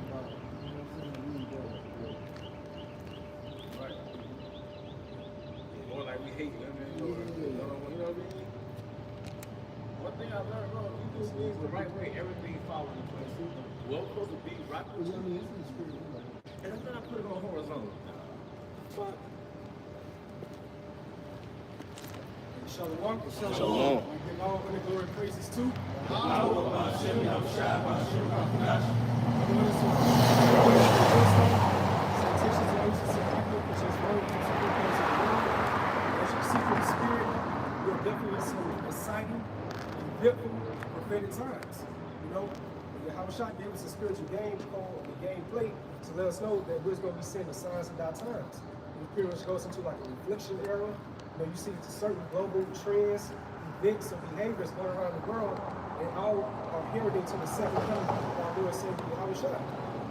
about, you know what I'm saying? We need that. Right. More like we hate women, or, you know what I mean? One thing I learned, bro, if you do things the right way, everything falls into place. Well, supposed to be right with you. I mean, it's in the spirit. And then I put it on horizontal. Fuck. Shalom. Shalom. We give all honor, glory, and praises to As you seek the Spirit, you're definitely in some exciting, eventful, prophetic times. You know, Yahushua gave us a spiritual game called the gameplay to let us know that we're going to be seeing the signs of our times. And it pretty much goes into like a reflection era. You know, you see certain global trends, events, and behaviors going around the world, and all are heralding to the second coming of our Lord and Savior Yahushua.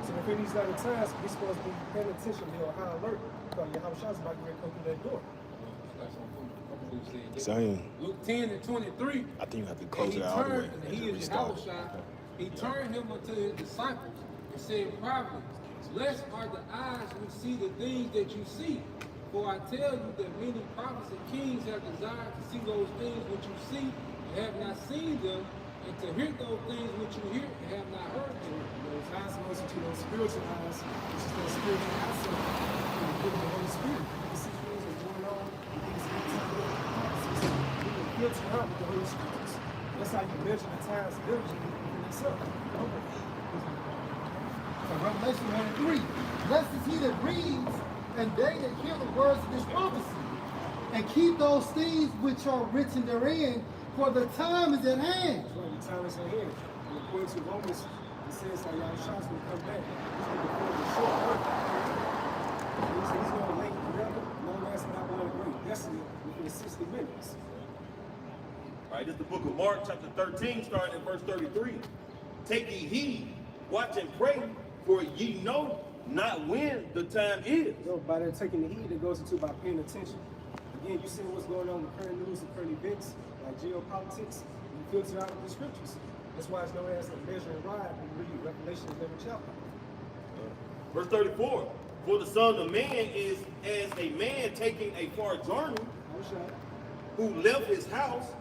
So if in these latter times, we're supposed to be paying attention, be on high alert, because Yahushua is about to come through that door. Same. Luke 10 and 23. I think you have to close it out all the way. And he is Yahushua. He turned him unto his disciples and said privately, blessed are the eyes which see the things that you see. For I tell you that many prophets and kings have desired to see those things which you see and have not seen them, and to hear those things which you hear and have not heard them. Those eyes goes into those spiritual eyes, which is that spiritual eyesight, and the the Holy Spirit. You can see things that's going on, you can see things that are prophecies. You can filter out with the Holy Scriptures. That's how you measure the times diligently in itself. So Revelation 1:3, blessed is he that reads and they that hear the words of this prophecy, and keep those things which are written therein, for the time is at hand. That's right, the time is at hand. And according to Romans, it says that Yahushua will come back. He's going to perform a short work. He's going to lay forever, long as not one great destiny within 60 minutes. All right, this is the book of Mark, chapter 13, starting at verse 33. Take ye heed, watch and pray, for ye know not when the time is. So by that taking the heed, it goes into by paying attention. Again, you see what's going on with current news and current events, like geopolitics, you filter out the scriptures. That's why it's known as a measuring rod when you read Revelation every chapter. Verse 34, for the Son of Man is as a man taking a far journey, who left his house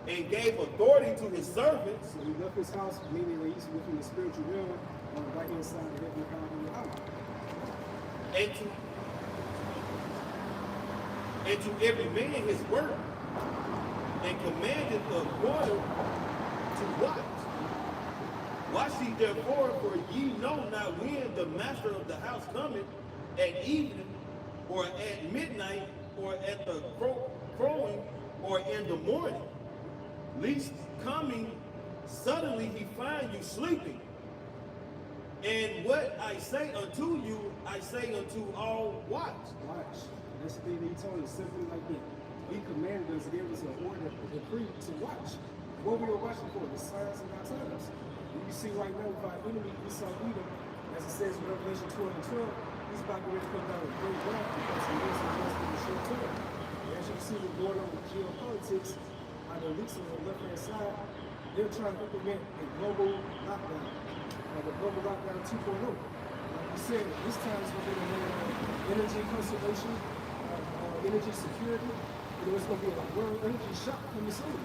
and gave authority to his servants. So he left his house, meaning that he's within the spiritual realm, on the right hand side of heaven, God in the house. And to every man his work, and commanded the porter to watch. Watch ye therefore, for ye know not when the master of the house cometh, at evening, or at midnight, or at the crowing, or in the morning, lest coming suddenly he find you sleeping. And what I say unto you, I say unto all, watch. Watch. That's the thing that he told us, simply like that. He commanded us, gave us an order, a decree to watch. What we are watching for, the signs of our times. And you see right now with our enemy, Esau Edom, as it says in Revelation 12 and 12, he's about to ready to come down with great wrath because he lives in just in the short term. And as you can see what's going on with geopolitics, on the leaks on the left-hand side, they're trying to implement a global lockdown, the global lockdown 2.0. Like we said, this time is going to be energy conservation, energy security. You know, it's going to be a world energy shock coming soon.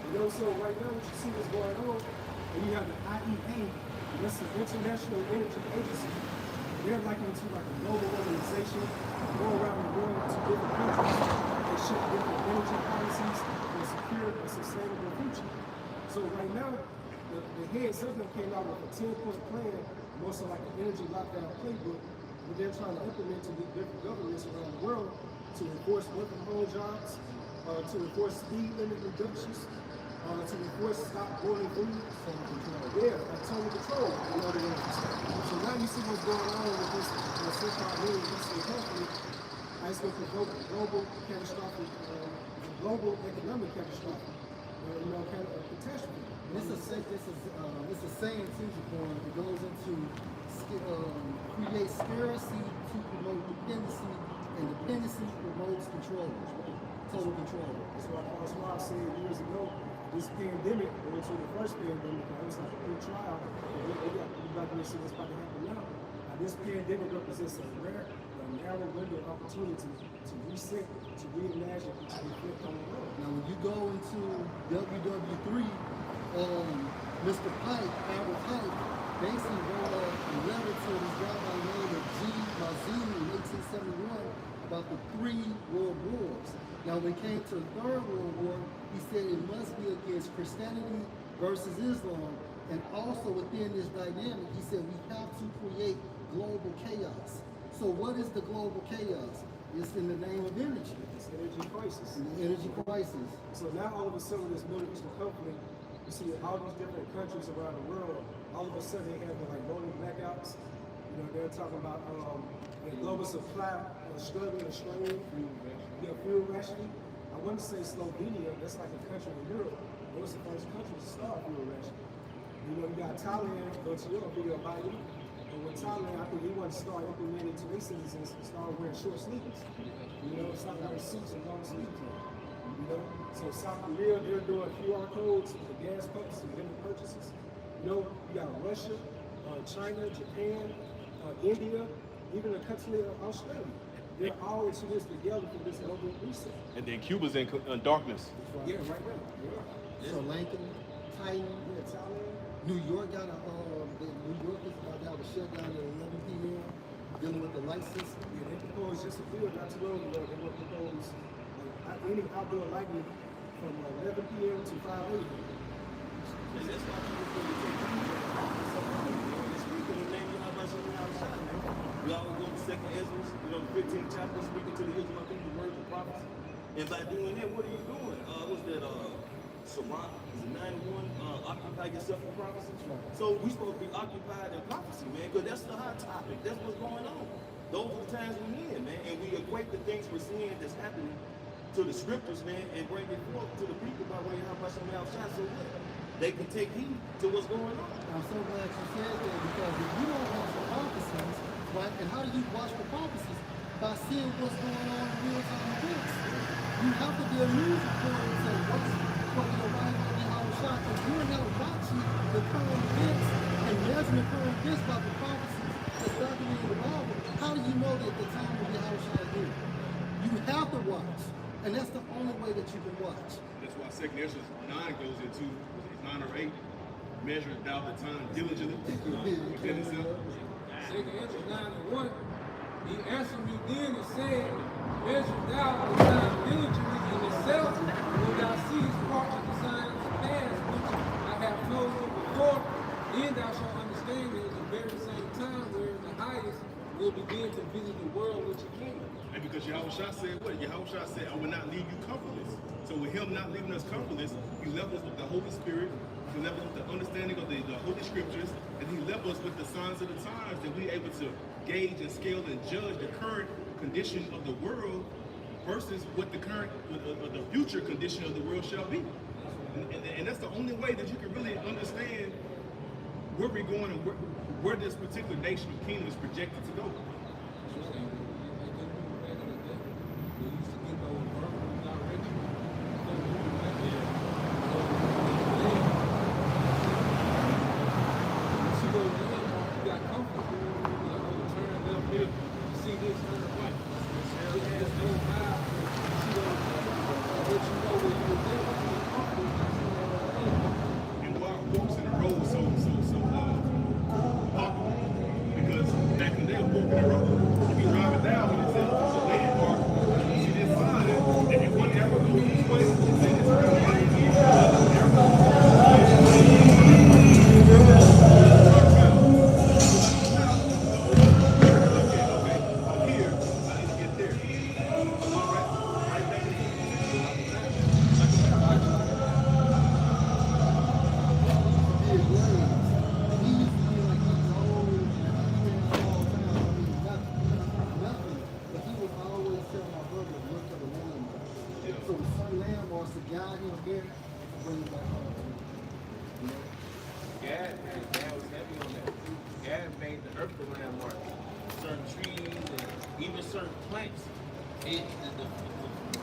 You know, so right now what you see what's going on, and you have the IEA, and that's the International Energy Agency. They're like into like a global organization, go around the world to different countries. They shape different energy policies for a secure and sustainable future. So right now, the heads of them came out with a 10-point plan, most of like an energy lockdown playbook, but they're trying to implement to different governments around the world to enforce work-from-home jobs, to enforce speed limit reductions, to enforce stop boiling food. Yeah, like total control, in other words. So now you see what's going on with this so-called Middle Eastern conflict. It's going to provoke a global catastrophic, global economic catastrophe, kind of a catastrophe. This is a saying too, Japan. It goes into create scarcity to promote dependency, and dependency promotes control, total control. That's why I said years ago, this pandemic, going to the first pandemic, it was like a pre-trial. We're about to see what's about to happen now. This pandemic represents a narrow window of opportunity to reset, to reimagine, to reflect on the world. Now, when you go into WW3, Mr. Pike, Albert Pike, basically wrote a letter to this guy by the name of G. Mazini in 1871 about the 3 world wars. Now, when it came to the 3rd World War, he said it must be against Christianity versus Islam. And also within this dynamic, he said we have to create global chaos. So what is the global chaos? It's in the name of energy. It's energy crisis. The energy crisis. So now all of a sudden this Middle Eastern conflict, you see all these different countries around the world, all of a sudden they have like rolling blackouts. You know, they're talking about the global supply struggling and straining. Fuel rationing. I want to say Slovenia, that's like a country in Europe. It was the first country to start fuel rationing. You know, you got Thailand, go to Europe, video about it. And with Thailand, I think he wanted to start implementing to their citizens and start wearing short sleeves. You know, start wearing suits and long sleeves. You know, so South Korea, they're doing QR codes for gas pumps and different purchases. You know, you got Russia, China, Japan, India, even a country of Australia. They're all into this together for this global reset. And then Cuba's in darkness. Yeah, right now. Yeah. Sri Lanka, Thailand, Yeah, Thailand. New York got New York is about to have a shutdown at 11 p.m. dealing with the light system. Yeah, they proposed just a bill not too long ago. They will propose any outdoor lighting from 11 p.m. to 5 a.m. And that's why people feel they take speaking the name of how much you outside, man. We always go to 2nd Ezra, you know, 15th chapter, speaking to the Israel people, the words of prophets. And by doing that, what are you doing? What's that, Sirach, is it 91, occupy yourself in prophecy? So we supposed to be occupied in prophecy, man, because that's the hot topic. That's what's going on. Those are the times we're in, man. And we equate the things we're seeing that's happening to the scriptures, man, and bring it forth to the people by way of how much I'm outside. So what? They can take heed to what's going on. I'm so glad you said that because if you don't watch the prophecies, right, and how do you watch the prophecies? By seeing what's going on in real-time events. You have to be a news reporter and say, what's going to arrive on the hour shot? Because you're not watching the current events and measuring the current events by the prophecies that's documented in the Bible. How do you know that the time of the hour shot is here? You have to watch. And that's the only way that you can watch. That's why 2nd Ezra 9 goes into 9 or 8. Measure thou the time diligently within itself. 2nd Ezra 9:1. He answered me then and said, measure thou the time diligently in itself, when thou seest parts of the signs past, which I have told you before, then thou shalt understand that at the very same time where the highest will begin to visit the world which he came. And because Yahushua said what? Yahushua said, I will not leave you comfortless. So with him not leaving us comfortless, he left us with the Holy Spirit, he left us with the understanding of the Holy Scriptures, and he left us with the signs of the times that we're able to gauge and scale and judge the current condition of the world versus what the current, the future condition of the world shall be. And that's the only way that you can really understand where we're going and where this particular nation or kingdom is projected to go.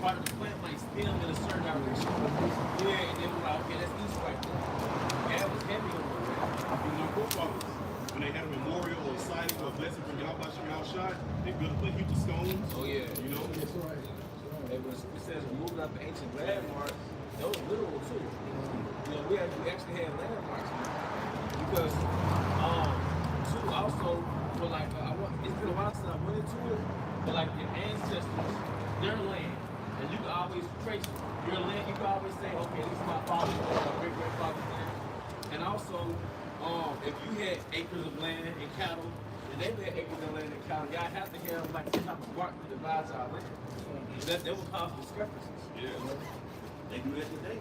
Part of the plant might stem in a certain direction. Yeah, and then we're like, okay, built up a heap of stones. Oh yeah. You know? That's right. It says moving up the ancient landmarks. That was literal too. You know, we actually had landmarks, man. Because too also for like it's been a while since I went into it, but like your ancestors, their land, and you can always trace your land. You can always say, okay, this is my father's land, my great grandfather's land, and also if you had acres of land and cattle, and they had acres of land and cattle, y'all have to have like some type of mark that divides our land. That would cause discrepancies. Yeah. They do that today.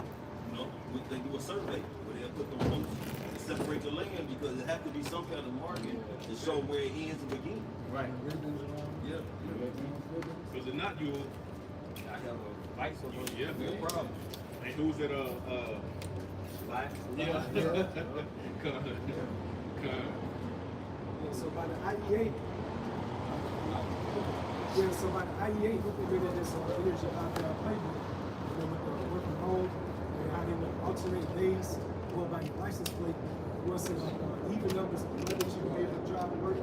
You know, they do a survey where they'll put them posts to separate the land because it has to be some kind of market to show where it ends and begins. Right. Yeah. Because if not, you will. I have a vice over Yeah, no problem. And who's that? Life. Yeah. Yeah, so by the IEA, so by the IEA implemented this energy lockdown playbook, you know, with the work from home and how they would alternate days, or by your license plate, we'll say like even numbers, whether you be able to drive to work,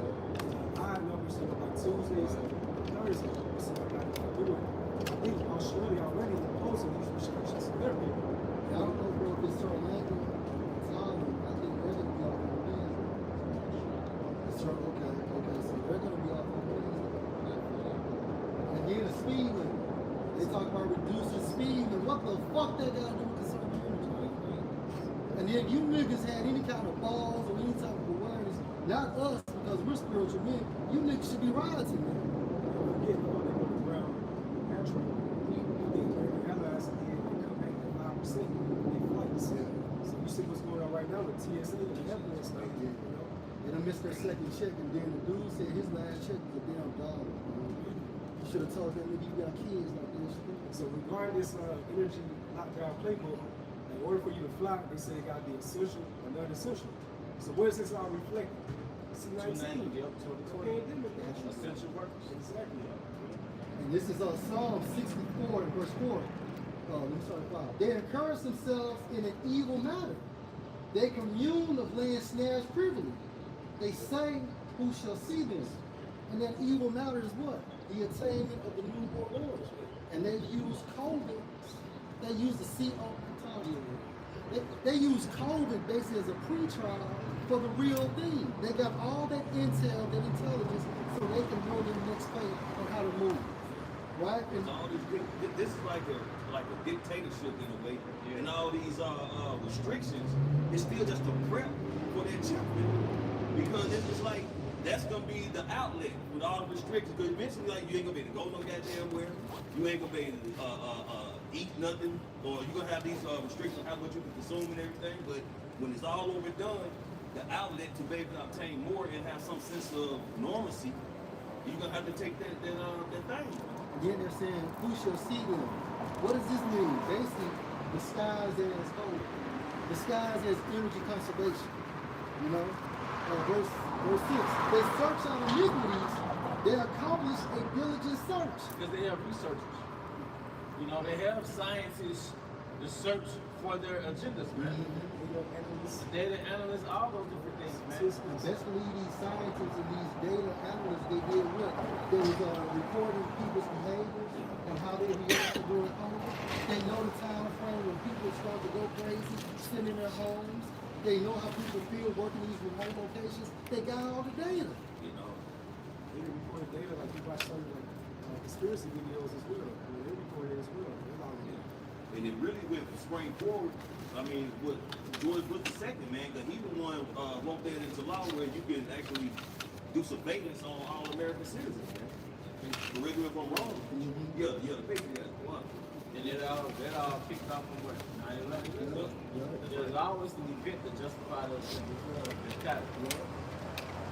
odd numbers, you know, like Tuesdays and Thursdays. So like we were, I think Australia already imposing these restrictions on their people. I don't know, bro, if it's Orlando, Thailand, I think they're going to be off on Wednesday. It's okay, so they're going to be off on Wednesday. And again, the speed limit. They talk about reducing speed limit. What the fuck they got to do with conservative energy? And then you niggas had any kind of balls or any type of awareness, not us, because we're spiritual men, you niggas should be rioting, man. Don't forget, they go to the ground natural. They analyze it, they come back at 5%. They flights. So you see what's going on right now with TSA and the evidence thing, you know? They done missed their second check, and then the dude said his last check was a damn dollar. You should have told that nigga you got kids like this. So regarding this energy lockdown playbook, in order for you to fly, they say it got to be essential or non-essential. So where is this all reflected? C-19. Yep, Pandemic, actually. essential workers. Exactly. And this is Psalm 64 and verse 4. Let me start at 5. They encourage themselves in an evil matter. They commune of laying snares privily. They say, who shall see them? And that evil matter is what? The attainment of the new world order. And they use COVID. They use the they use COVID basically as a pre-trial for the real thing. They got all that intel, that intelligence, so they can know their next phase on how to move. Right? And All these this is like a dictatorship in a way, and all these restrictions is still just a prep for their children, because it's just like that's gonna be the outlet with all the restrictions. Because eventually, like you ain't gonna be able to go no goddamn where, you ain't gonna be able to eat nothing, or you're gonna have these restrictions on how much you can consume and everything. But when it's all over done, the outlet to be able to obtain more and have some sense of normalcy, you're gonna have to take that thing. then they're saying, who shall see them? What does this mean? Basically, disguised as hope, disguised as energy conservation. You know, verse 6. They search out iniquities. They accomplish a diligent search. Because they have researchers. You know, they have scientists to search for their agendas, man. Data analysts, all those different things, man. Best believe these scientists and these data analysts, they did what? They was recording people's behaviors and how they reacted during COVID. They know the time frame when people start to go crazy, sitting in their homes. They know how people feel working these remote locations. They got all the data. You know, They record data like you watch some like conspiracy videos as well. I mean, they record it as well. They're all in. and it really went spring forward. I mean, with George Bush II, man, because he the one wrote that into law where you can actually do surveillance on all American citizens, man. Correct me if I'm wrong. Yeah, the Patriot Act. Wow. And that all kicked off from what? 9/11. There's always an event to justify those things.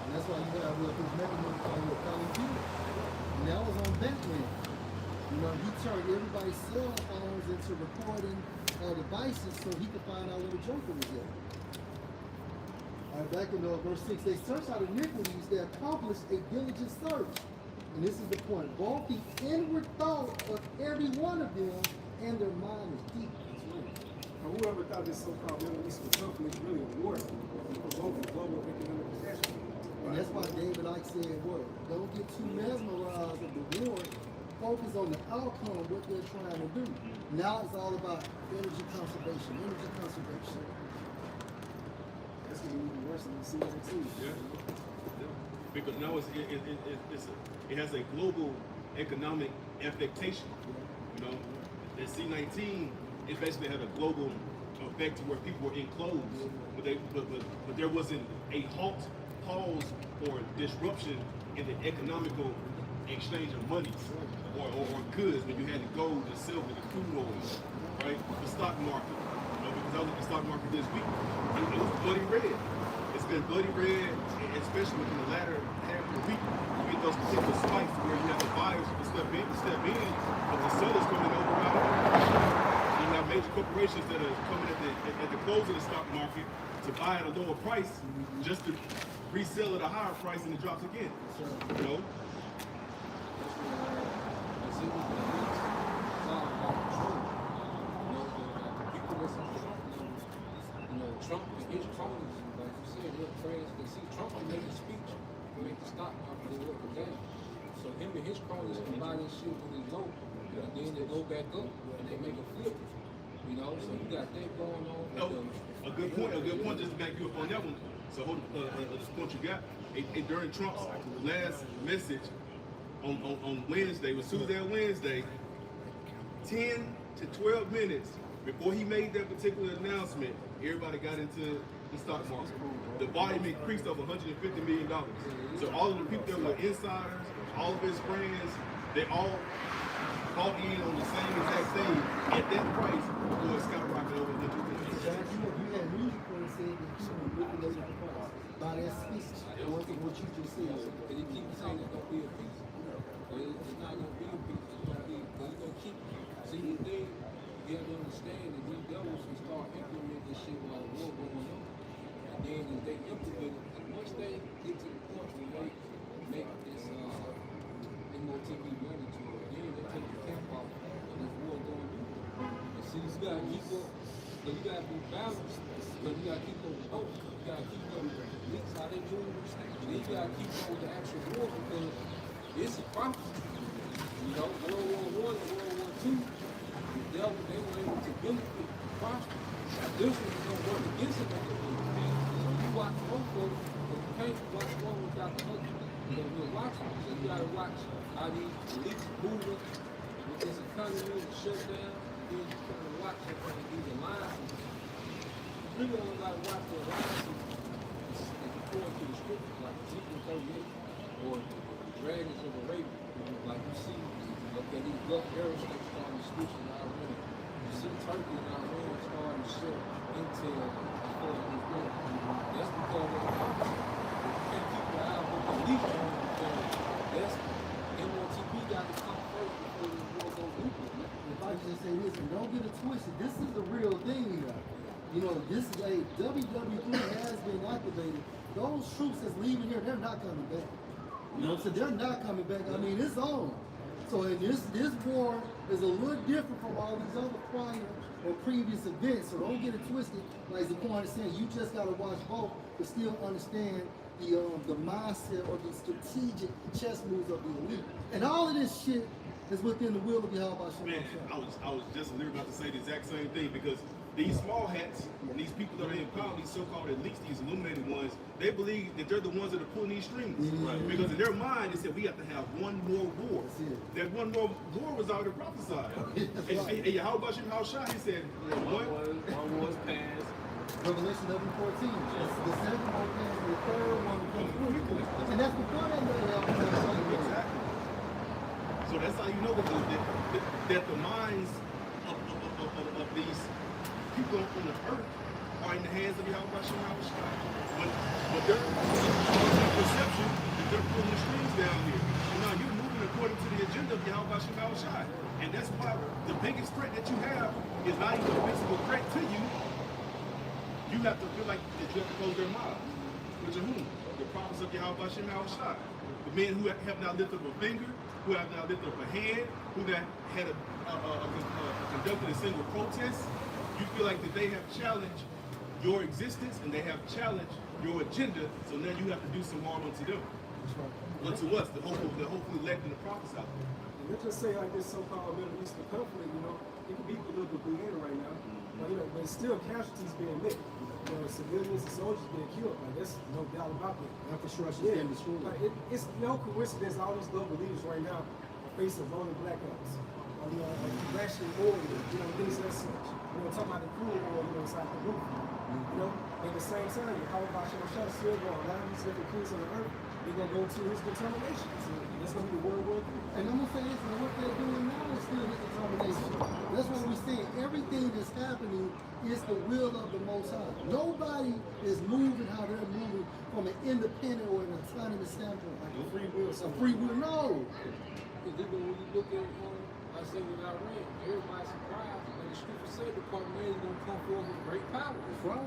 And that's why you got his mechanism called Colin Peter. And that was on Batman. You know, he turned everybody's cell phones into recording devices so he could find out where the Joker was at. All right, back in verse 6, they search out iniquities, they accomplish a diligent search. And this is the point. Both the inward thought of every one of them and their mind is deep. Now, whoever thought this so-called Middle Eastern conflict is really a war for provoking global economic catastrophe? And that's why David Icke said, what? Don't get too mesmerized of the war. Focus on the outcome, what they're trying to do. Now it's all about energy conservation, energy conservation. That's gonna be even worse than the C-19. Yeah. Because now it has a global economic affectation. You know, the C-19 it basically had a global effect to where people were enclosed, but there wasn't a halt, pause, or disruption in the economical exchange of money or goods when you had the gold, the silver, the crude oil, right? The stock market. You know, because I looked at the stock market this week, it was bloody red. It's been bloody red, especially within the latter half of the week. You get those particular spikes where you have the buyers who step in, but the sellers coming over right. You have major corporations that are coming at the close of the stock market to buy at a lower price just to resell at a higher price and it drops again. You know? Trump and his cronies, like you said, they're friends. They see Trump and make a speech to make the stock market go up and down. So him and his cronies can buy this shit when it's low, and then they go back up and they make a flip. You know, so you got that going on. A good point. Just to back you up on that one. So this point you got, during Trump's last message on Wednesday, it was Tuesday and Wednesday, 10 to 12 minutes before he made that particular announcement, everybody got into the stock market. The volume increased over $150 million. So all of the people that were insiders, all of his friends, they all bought in on the same exact thing at that price before it skyrocketed over $100 million. You had news reports saying that people were manipulating the price by that speech. What you just said. And he keeps saying it's gonna be a piece. It's not gonna be a piece. It's gonna keep. See, the thing you have to understand that these devils will start implementing this shit while the war going on. And then if they implement it, and once they get to the point where they make this MOTV money to it, then they take the cap off and this war going on. And see, you gotta keep up, but you gotta be balanced, but you gotta keep up with both. You gotta keep up with the leaks, how they doing this thing. Then you gotta keep up with the actual war because it's a prophecy. You know, World War I and World War II, the devil, they were able to benefit, prosper. This one is gonna work against it. So you watch both of them, but you can't watch one without the other. So you're watching. So you gotta watch how these elites moving with this economy and shut down. Then you gotta watch these alliances. You really gotta watch the alliances according to the scriptures, like Ezekiel 38 or the dragons of Arabia. Like you see, okay, these Gulf aerospace starting to switch in Iran. You see Turkey and Iran starting to ship intel before this war. That's because of the prophecy. You can't keep your eye on the leak on it. That's MOTP got to come first before this war goes nuclear. If I just say this, and don't get it twisted, this is the real thing here. You know, this is a WW3 has been activated. Those troops that's leaving here, they're not coming back. You know, so they're not coming back. I mean, it's on. So in this war is a little different from all these other prior or previous events. So don't get it twisted. Like Zaquan is saying, you just got to watch both to still understand the mindset or the strategic chess moves of the elite. And all of this shit is within the will of Yahweh. Man, I was just literally about to say the exact same thing because these small hats, these people that are in power, these so-called elites, these illuminated ones, they believe that they're the ones that are pulling these strings. Right. Because in their mind, they said we have to have one more war. That one more war was already prophesied. And how about you, how shy? He said, one war's passed. Revelation 11:14. The second one came, the third one comes quickly. And that's before they know exactly. So that's how you know that the minds of these people on the earth are in the hands of Yahweh Shai. But their perception is they're pulling the strings down here. And now you're moving according to the agenda of Yahweh Shai. And that's why the biggest threat that you have is not even a physical threat to you. You have to feel like that you have to close their mouths. Which are whom? The prophets of Yahweh Shai. The men who have not lifted up a finger, who have not lifted up a hand, who that had conducted a single protest. You feel like that they have challenged your existence and they have challenged your agenda. So now you have to do some harm unto them, That's right. unto us, the hopefully elect and the prophets out there. And let's just say like this so-called Middle Eastern conflict, you know, it can be politically in right now, but you know, but still casualties being met. You know, civilians and soldiers being killed. Like that's no doubt about that. Infrastructure Yeah, being destroyed. like it's no coincidence all these global leaders right now are facing rolling blackouts. Or, you know, like rationing oil, you know, things as such. You know, talking about the crude oil, you know, inside the roof. You know, at the same time, how about Shah still going? A lot of these different kings on the earth, they're gonna go to his determinations. That's gonna be the World War III. And I'm gonna say this, and what they're doing now is still his determination. That's what we're seeing. Everything that's happening is the will of the Most High. Nobody is moving how they're moving from an independent or an autonomous standpoint. Like a free will. A free will, no. Because even when you look at, I say with Iran, everybody's surprised. And the scriptures say the Carmel is going to come forth with great power. That's right.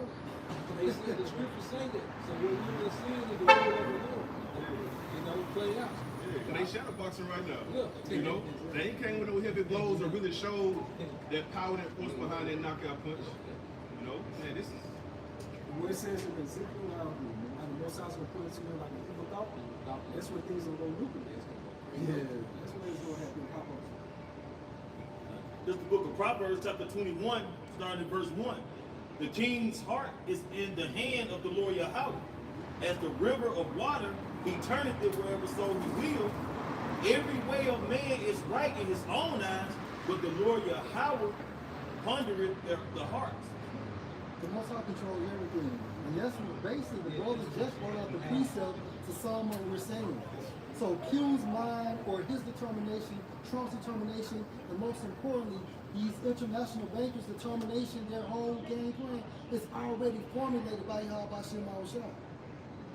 They say the scriptures say that. So what we're really seeing is the will of the Lord. You know, play out. Yeah, and they shadow boxing right now. Yeah. You know, they ain't came with no heavy blows or really showed that power and force behind that knockout punch. You know, man, this is. What it says in Ezekiel, how the Most High is going to put it to them like an evil thought. That's when things are going to look. Yeah. That's when it's going to happen. Pop up. This is the book of Proverbs, chapter 21, starting at verse 1. The king's heart is in the hand of the Lord Yahweh. As the river of water, he turneth it wherever so he will. Every way of man is right in his own eyes, but the Lord Yahweh pondereth the hearts. The Most High control everything. And that's what basically the brother just brought out the precept to some what we're saying. So Q's mind or his determination, Trump's determination, and most importantly, these international bankers' determination, their whole game plan is already formulated by Yahweh.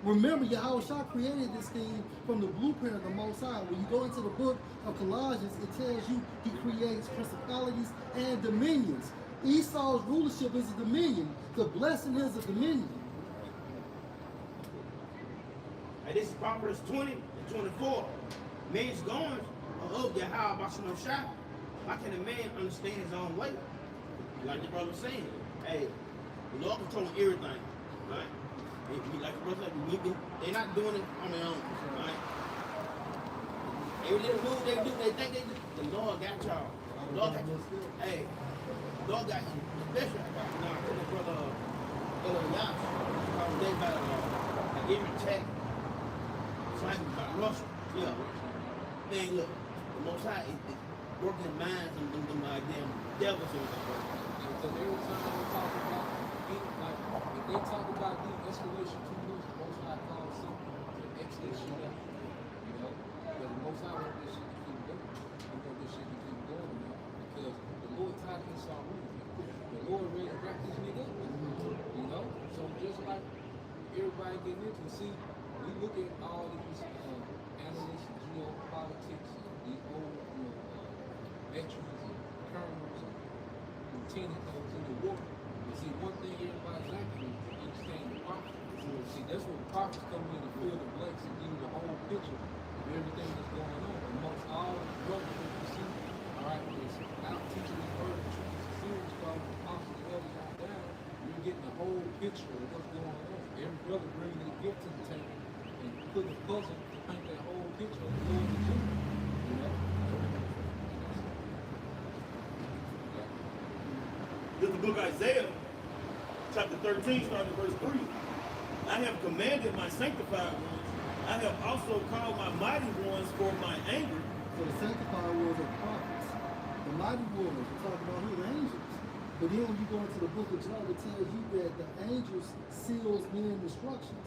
Remember, Yahweh created this thing from the blueprint of the Most High. When you go into the book of Colossians, it tells you he creates principalities and dominions. Esau's rulership is a dominion. The blessing is a dominion. And this is Proverbs 20 and 24. Man's goings are of Yahweh Bashim Shah. How can a man understand his own way? Like the brother was saying, hey, the Lord controls everything, right? Like the brother said, they're not doing it on their own, right? Every little move they do, they think they do. The Lord got y'all. The Lord got you. Hey, the Lord got you. Especially, now, I think the brother, Yash, they got an every check. Fighting about Russia. Yeah. Man, look, the Most High is working minds and them damn devils and stuff. Because every time they talk about, like, if they talk about de-escalation too much, the Most High calls something to X this shit up. You know? Because the Most High want this shit to keep going. He want this shit to keep going, you know? Because the Lord taught Esau really. The Lord ready to wrap this nigga up. You know? So just like everybody getting into it, see, we look at all these analysts and geopolitics, these old veterans and colonels and lieutenants that was in the war. But see, one thing everybody's lacking is understanding the prophet. See, that's when the prophets come in and fill the blanks and give you the whole picture of everything that's going on. Amongst all the brothers that you see, all right, is out teaching the word of truth. It's a series called the Apostles and Elders on down. You're getting the whole picture of what's going on. Every brother bringing their gift to the table and put a puzzle to paint that whole picture of the Lord's agenda. You know? This is the book of Isaiah, chapter 13, starting verse 3. I have commanded my sanctified ones. I have also called my mighty ones for my anger. So the sanctified ones are prophets. The mighty ones, we're talking about who? The angels. But then when you go into the book of Job, it tells you that the angels seals men's instructions.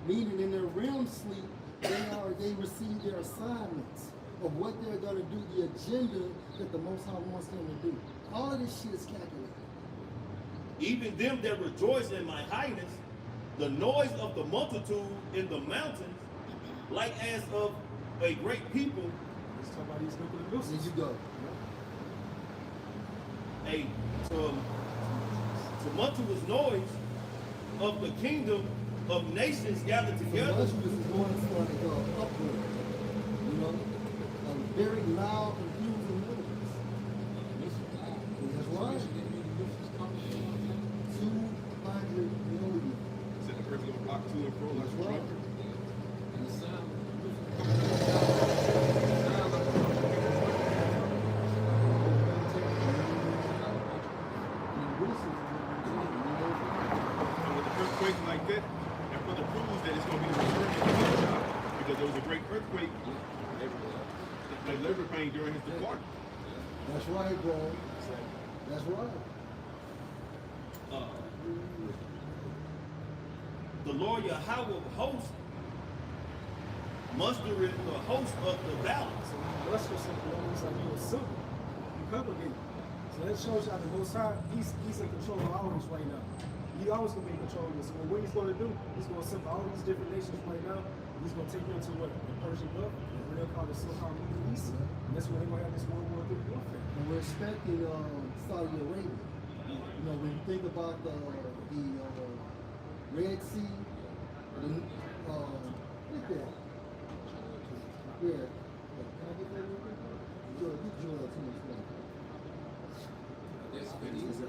Meaning in their realm sleep, they receive their assignments of what they're going to do, the agenda that the Most High wants them to do. All of this shit is calculated. Even them that rejoice in my highness, the noise of the multitude in the mountains, like as of a great people, Let's talk about these nuclear There missiles. you go. a tumultuous noise of the kingdom of nations gathered So together. Tumultuous is going to start to go upward. You know, a very loud, confusing noise. That's right. 200 your throne like a trumpet. And the sound And with the earthquake like that, that further proves that it's going to be the return of the Messiah, because there was a great earthquake, like labor pain during his departure. That's right, bro. That's right. The Lord Yahweh of hosts mustereth the host of the balance. So muster something that means like you a simple. You congregate. So that shows you how the Most High, he's in control of all this right now. He always gonna be in control of this. So what he's gonna do, he's gonna assemble all these different nations right now. He's gonna take them to what? The Persian Gulf, what they'll call the so-called Middle East. And that's where they're gonna have this World War III warfare. And we're expecting Saudi Arabia. You know, when you think about the Red Sea, look at that. Yeah. Can I get that real quick? Joel, get Joel to me. That's pretty easy.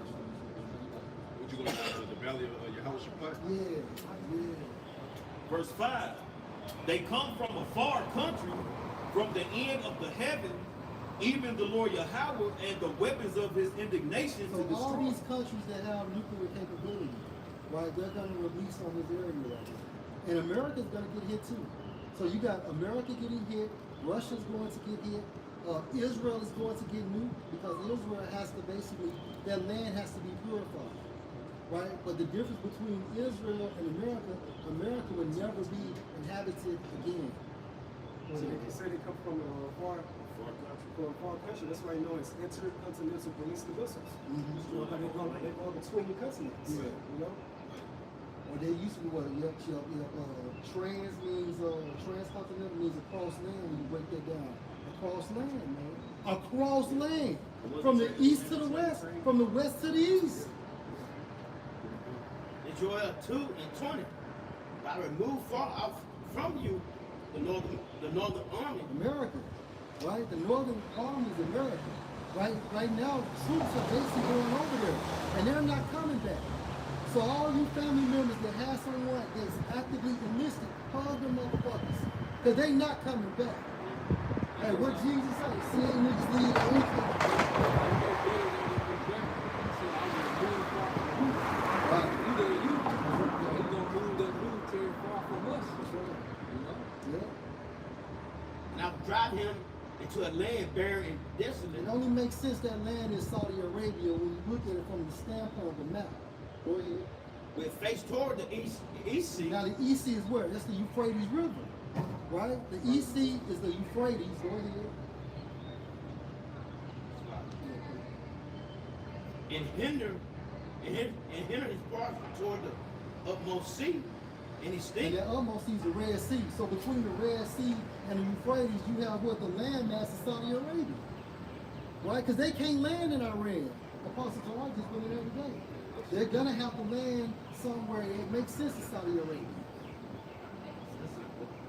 What you going to the valley of Yahweh Shaphat? Yeah, yeah. Verse 5. They come from a far country, from the end of the heaven, even the Lord Yahweh and the weapons of his indignation to So all destroy. these countries that have nuclear capability, right, they're going to release on this area right now. And America's going to get hit too. So you got America getting hit, Russia's going to get hit, Israel is going to get nuked because Israel has to basically, their land has to be purified, right? But the difference between Israel and America would never be inhabited again. So they can say they come from a far country. That's why you know it's intercontinental ballistic missiles. You know, like they go between the continents. Yeah. You know? Or they used to be what? Trans means transcontinental means across land. When you break that down, across land, man. Across land, from the east to the west, from the west to the east. In Joel 2:20, I remove far out from you the northern army. America, right? The northern army is America, right? Right now, troops are basically going over there, and they're not coming back. So all you family members that have someone that's actively enlisted, hug them motherfuckers, because they not coming back. Hey, what Jesus say? Seeing niggas leave And I'll drive him into a land barren and desolate. It only makes sense that land is Saudi Arabia when you look at it from the standpoint of the map. Go ahead. With face toward the east sea. Now the East Sea is where? That's the Euphrates River, right? The East Sea is the Euphrates. Go ahead. And hinder his part toward the utmost sea. And he And stinks. that almost sees the Red Sea. So between the Red Sea and the Euphrates, you have what the landmass of Saudi Arabia, right? Because they can't land in Iran. Apostle John just went in every day. They're gonna have to land somewhere that makes sense to Saudi Arabia,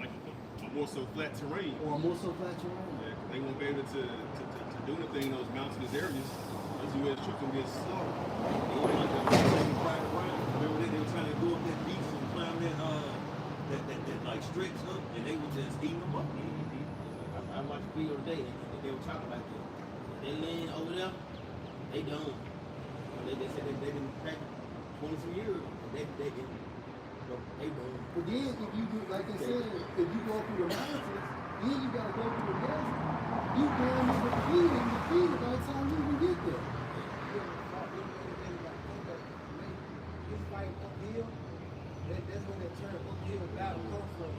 Like a more so flat terrain. or more so flat terrain. Yeah, they won't be able to do anything in those mountainous areas. Those U.S. troops will get slaughtered. Remember they were trying to go up that beach and climb that like stretch up, and they were just eating them up. I watched the video today, and they were talking about that. They land over there, they done. They said they've been back 23 years. They done. But then if you do, like they said, if you go through the mountains, then you gotta go through the desert. You going to defeated by the time you even get there. He's fighting uphill. That's when that term uphill battle comes from.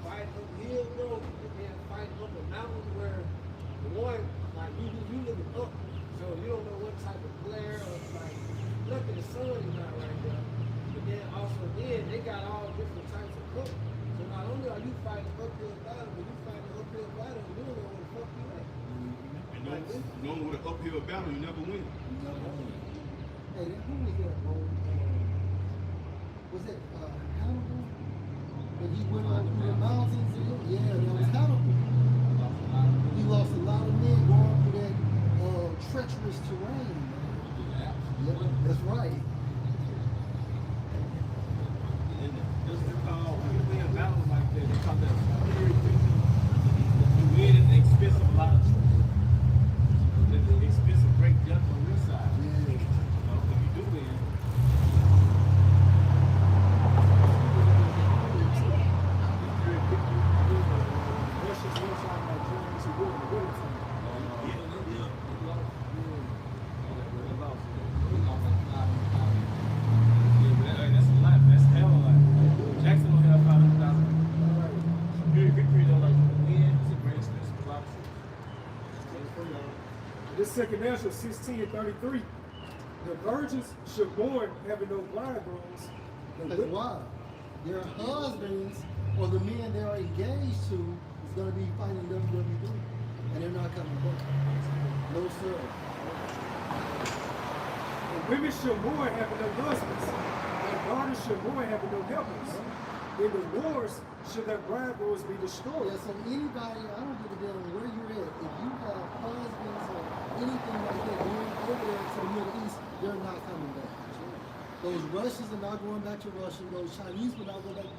Fighting uphill, bro, and then fighting up a mountain where the one, like you looking up, so you don't know what type of glare or like, look at the sun is not right there. But then also they got all different types of cook. So not only are you fighting uphill battle, but you fighting uphill battle, you don't know where the fuck you at. And knowing with an uphill battle, you never win. Hey, who was that, bro? Was it Hannibal? When he went up through the mountains? Yeah, that was Hannibal. He lost a lot of men going through that treacherous terrain, man. Yeah, that's right. This is called 2 Ezra 16:33. The virgins should mourn having no bridegrooms. That's why their husbands or the men they are engaged to is going to be fighting WWE, and they're not coming back. No sir. And women should mourn having no husbands. And daughters should mourn having no helpers. In the wars, should their bridegrooms be destroyed. Yeah, so anybody, I don't give a damn where you're at. If you have husbands or anything like that going over there to the Middle East, they're not coming back. Those Russians are not going back to Russia. Those Chinese will not go back to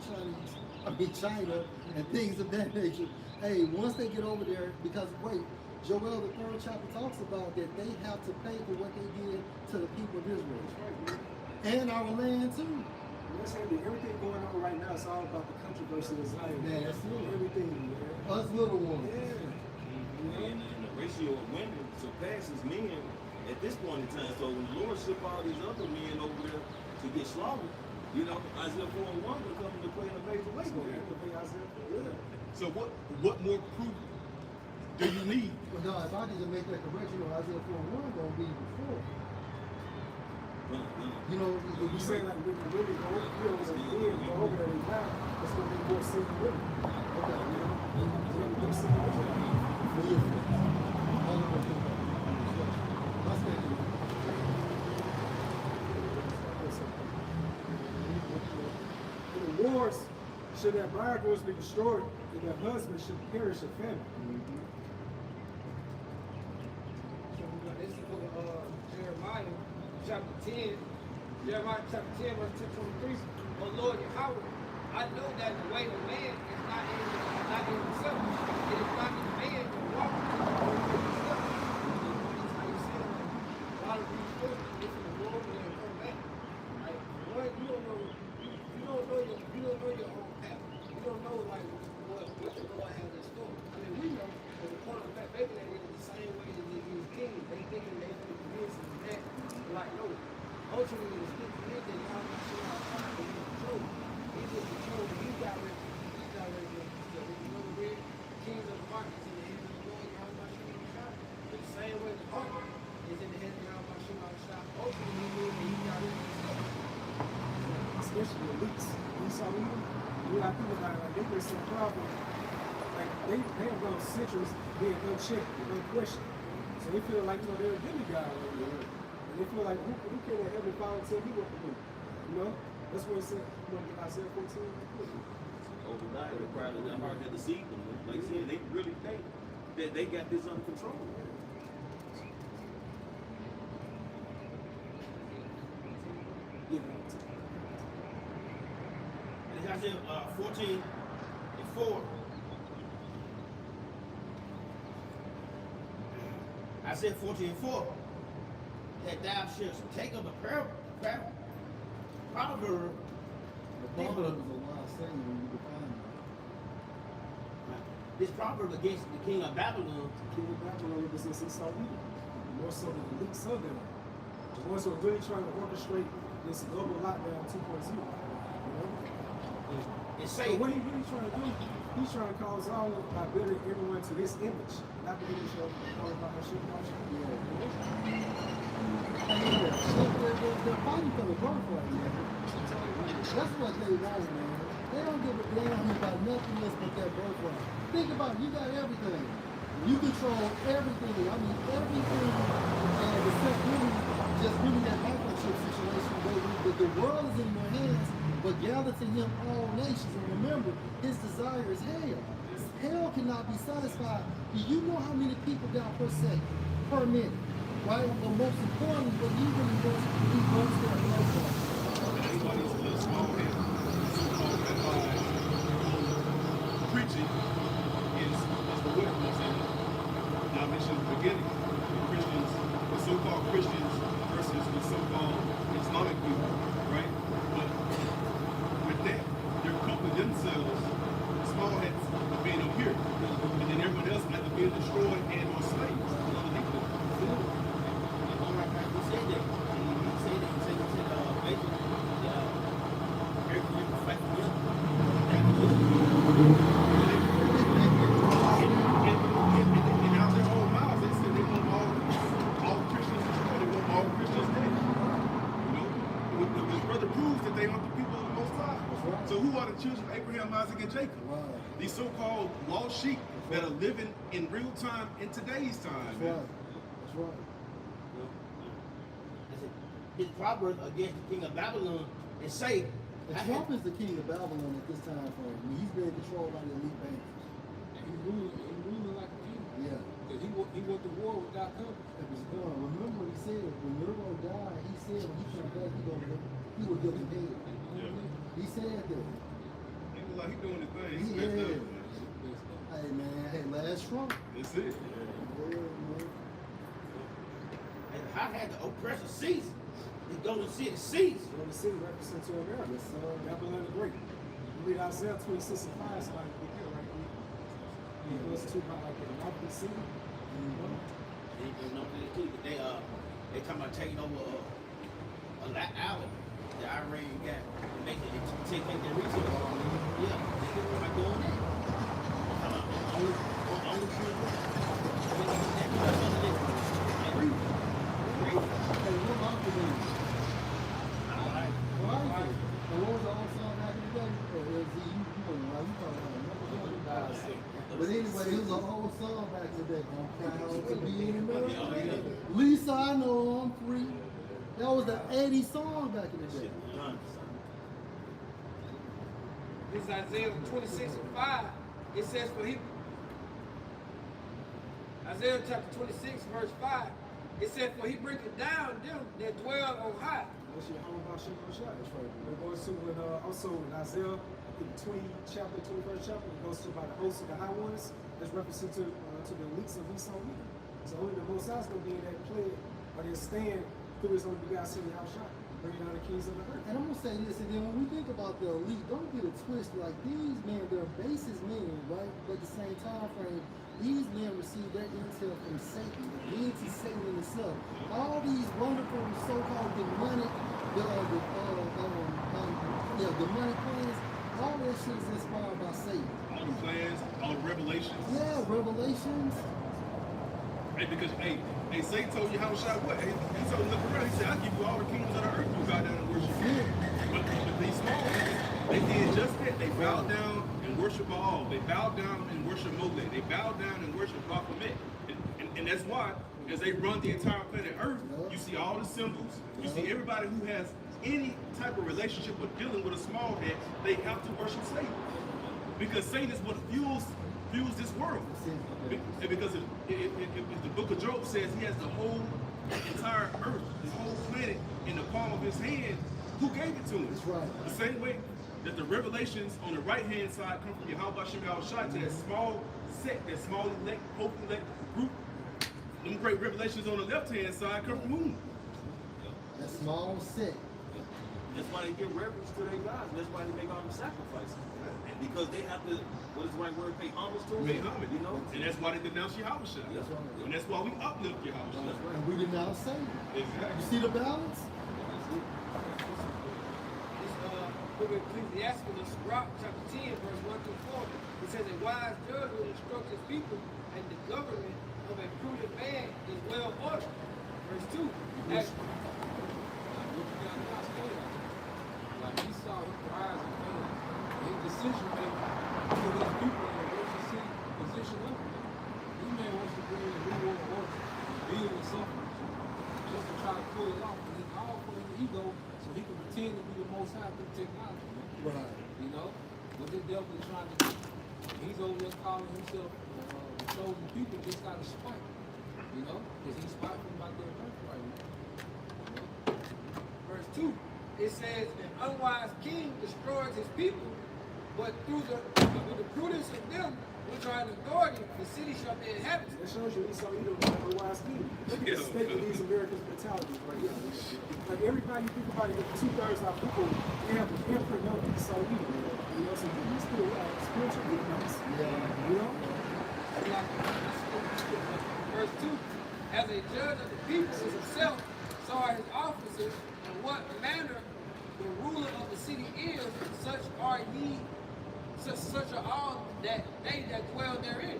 China and things of that nature. Hey, once they get over there, because wait, Joel, the 3rd chapter talks about that they have to pay for what they did to the people of Israel. And our land too. Let's say that everything going on right now is all about the controversy of Zion. Man, that's it. Everything, man. Us little ones. Yeah. And the ratio of women surpasses men at this point in time. So when the Lord ship all these other men over there to get slaughtered, you know, Isaiah 4:1 will come to play in a major way. So what more proof do you need? But no, if I could just make that correction, Isaiah 4:1 gonna be before. You know, If you say like when you really go over here, when you go over there now, it's going to be more single women. okay, More single women. In the wars, should their bridegrooms be destroyed, and their husbands should perish in famine. This is Jeremiah chapter 10. Jeremiah chapter 10, verse 10-23. O Lord Yahweh, I know that the way of man is not in himself. It is not in man to walk in himself. That's how you see it. A lot of these folks listen to the Lord and they come back. Like, Lord, you don't know your own path. You don't know like what the Lord has in store. I mean, we know, but the point of the fact, maybe they did it the same way as these kings. They thinking they can do this and that. Like, no. Ultimately, the scripture is that y'all not sure how far he's in control. He's in control. He's directing. He's directing. So, you know, we're kings of the markets in the hands of the Lord. Y'all not sure how shot. But the same way the market is in the hands of y'all not sure how shot. Ultimately, he means that he's directing himself. Especially the leaks. You saw me? When I think about it, like, there's some problem. Like, they have those centuries being unchecked, unquestioned. So they feel like, you know, they're a demigod over there. And they feel like, who can they ever follow and tell me what to do? You know? That's what it said, you know, in Isaiah 14. Overnight, the pride of their heart had deceived them. Like I said, they really think that they got this under control. Yeah. And it's Isaiah 14:4. Isaiah 14:4. That thou shalt take up a proverb. The proverb is a wise saying when you define it. This proverb against the king of Babylon. King of Babylon represents Esau Edom. More so than the leaks of them. The ones who are really trying to orchestrate this global lockdown 2.0. You know? And So say, what he really trying to do, he's trying to cause all by building everyone to his image. Not the image of all about Hashem. They're fighting for the birthright, man. That's what they want, man. They don't give a damn about nothing else but their birthright. Think about it, you got everything. You control everything. I mean, everything. And except really that microchip situation where the world is in your hands, but gather to him all nations. And remember, his desire is hell. Hell cannot be satisfied. Do you know how many people die per second, per minute? Right? But most importantly, what he really wants, he wants their birthright. Everybody's a little small head. Preaching is the witness. And I mentioned at the beginning, the so-called Christians versus the so-called Islamic people, right? But with that, they're coupling themselves, the small heads being up here, and then everyone else had to be destroyed and or slaves underneath them. basically his brother proves that they aren't the people of the Most High. right. So who are the children of Abraham, Isaac, and Jacob? Right. These so-called lost sheep that are living in real time in today's time. That's man. right. That's right. His proverbs against the king of Babylon and say, And Trump is the king of Babylon at this time frame. I mean, he's being controlled by the elite bankers. He's ruling like a king. Yeah. Because he went to war without company. It was going. Remember what he said when Nero died. He said when he came back, he would give him head. Yeah. He said that. He look like he doing his thing. He's Yeah. messed up. Hey man, hey, last Trump. That's it. Yeah, man. and how had the oppressor cease? The golden city cease. You know, the city represents to America. Yes, sir. Babylon the Great. You read Isaiah 26 and 5, it's like, here, right here. It goes to about like the Rocky City. You know, they talking about taking over a alley. The Iran got making it take their resources. Yeah, they talking about doing that. Only Hey, what about the news? What was the old song back in the day? Or is he, you know, you talking about another. But anyway, it was an old song back in the day. I'm proud to be in America. Lisa, I know I'm free. That was the 80s song back in the day. This is Isaiah 26 and 5. It says for he Isaiah chapter 26, verse 5. It says, for he bringeth down them that dwell on high. That's your home about Shem Shah. That's right. It goes to when, also in Isaiah, I think 21st chapter, it goes to about the host of the high ones. That's referenced to the elites of Esau Edom. So only the Most High is going to be in that play, or they stand through his only begotten city, Shah, bringing down the kings of the earth. And I'm gonna say this, and then when we think about the elite, don't get it twisted. Like these men, they're basis men, right? But at the same time frame, these men receive their intel from Satan, the deity Satan himself. All these wonderful so-called demonic, demonic plans, all that shit is inspired by Satan. All the plans, all the revelations. Yeah, revelations. Hey, because Satan told you how to shot what? He told him, look around. He said, I'll give you all the kingdoms of the earth. You bow down and worship me. But these small niggas, they did just that. They bowed down and worship Baal. They bowed down and worship Molech. They bowed down and worship Baphomet. And that's why, as they run the entire planet Earth, you see all the symbols. You see everybody who has any type of relationship with dealing with a small head, they have to worship Satan. Because Satan is what fuels this world. Because if the book of Job says he has the whole entire earth, the whole planet in the palm of his hand, who gave it to him? That's right. The same way that the revelations on the right hand side come from Yahweh Shem Shai to that small sect, that small elect, hope elect group. Them great revelations on the left hand side come from whom? That small sect. That's why they give reverence to their gods. That's why they make all the sacrifices. Because they have to, what is the right word, pay homage to them? Pay homage, you know? And that's why they denounce Yahweh Shai. That's right. And that's why we uplift Yahweh Shai. That's right. And we denounce Satan. Exactly. You see the balance? This book of Ecclesiastes, chapter 10, verse 1 through 4. It says, a wise judge will instruct his people, and the government of a prudent man is well ordered. Verse 2. Like he saw his rise and fall. His decision making to his people in a worship city position up. This man wants to bring a new world order, build with something, just to try to pull it off. And it's all for his ego, so he can pretend to be the most high through technology. Right. You know? What the devil is trying to do. He's over there calling himself the chosen people just out of spite. You know? Because he's spiteful about their birthright. You know? Verse 2. It says, an unwise king destroys his people, but through the prudence of them which are in authority, the city shall be inhabited. That shows you Esau Edom is a wise king. Look at the state of these American mentalities right here. Like everybody you think about it, 2/3 of our people, they have an imprint of Esau Edom. You know, so these still spiritual ignorance. Yeah. You know? Verse 2. As a judge of the people is himself, so are his officers, and what manner the ruler of the city is, such are all that they that dwell therein.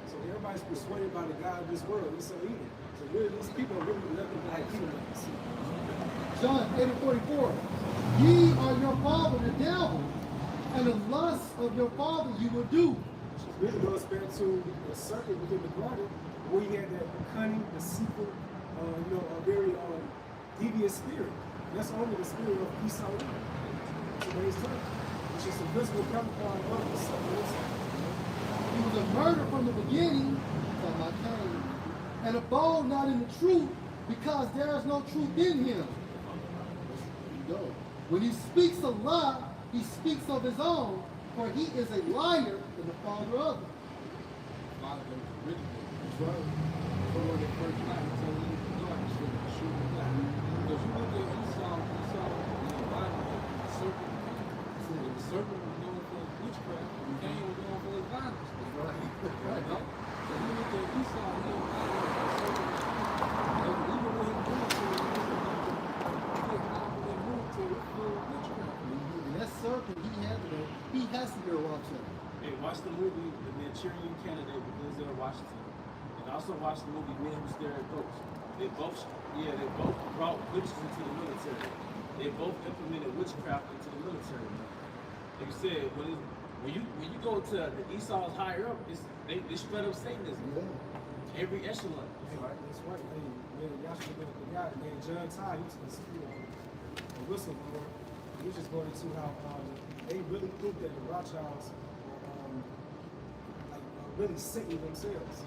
So everybody's persuaded by the God of this world, Esau Edom. So really, these people are really nothing like humans. John 8:44. Ye are your father the devil, and the lusts of your father you will do. Which really goes back to the serpent within the garden, where he had that cunning, deceitful, a very devious spirit. That's only the spirit of Esau in today's time, which is the physical counterpart of the serpent. He was a murderer from the beginning, talking about Cain, and abode not in the truth, because there is no truth in him. When he speaks a lie, he speaks of his own, for he is a liar and the father of it. A lot of them are really good. That's right. So when they first got to tell you the darkness, they were shooting down. Because you look at Esau in the Bible, the serpent came. And the serpent was known for his witchcraft, and Cain was known for his violence. That's right. Right. No? So you look at Esau, he was known for the serpent. And even when he moved to it, he moved to it full of witchcraft. And that serpent, he has to be a watch out. Hey, watch the movie The Manchurian Candidate with Denzel Washington. And also watch the movie Men Who Stare at Ghosts. They both brought witches into the military. They both implemented witchcraft into the military. Like you said, when you go to the Esau's higher up, they spread up Satanism. Yeah. Every echelon. That's right. Hey, man, y'all should look at the guy named John Ty. He was a whistleblower. He was just going into how they really think that the Rothschilds were really Satan themselves.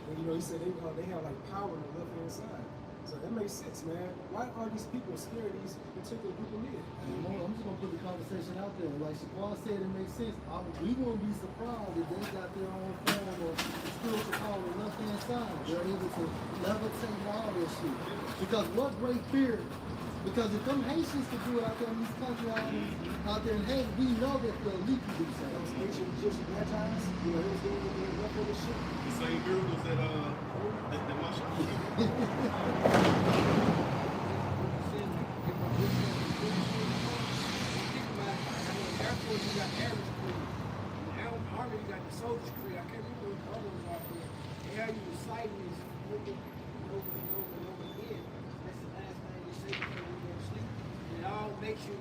And he said they have like power on the left hand side. So that makes sense, man. Why are these people scared of these particular group of men? I'm just gonna put the conversation out there. Like Shaquan said, it makes sense. We wouldn't be surprised if they got their own form of spiritual power on the left hand side. They're able to levitate all this shit. Because what great fear. Because if them Haitians could do it out there in these country islands, out there in Haiti, we know that the elite can do so. Those Haitian Egyptian baptized, they was doing the left of the shit. The same miracles that Marshall. Army, you got the soldiers creed. I can't remember what the other ones are. They have you reciting this over and over again. That's the last thing you say before you go to sleep. And it all makes you,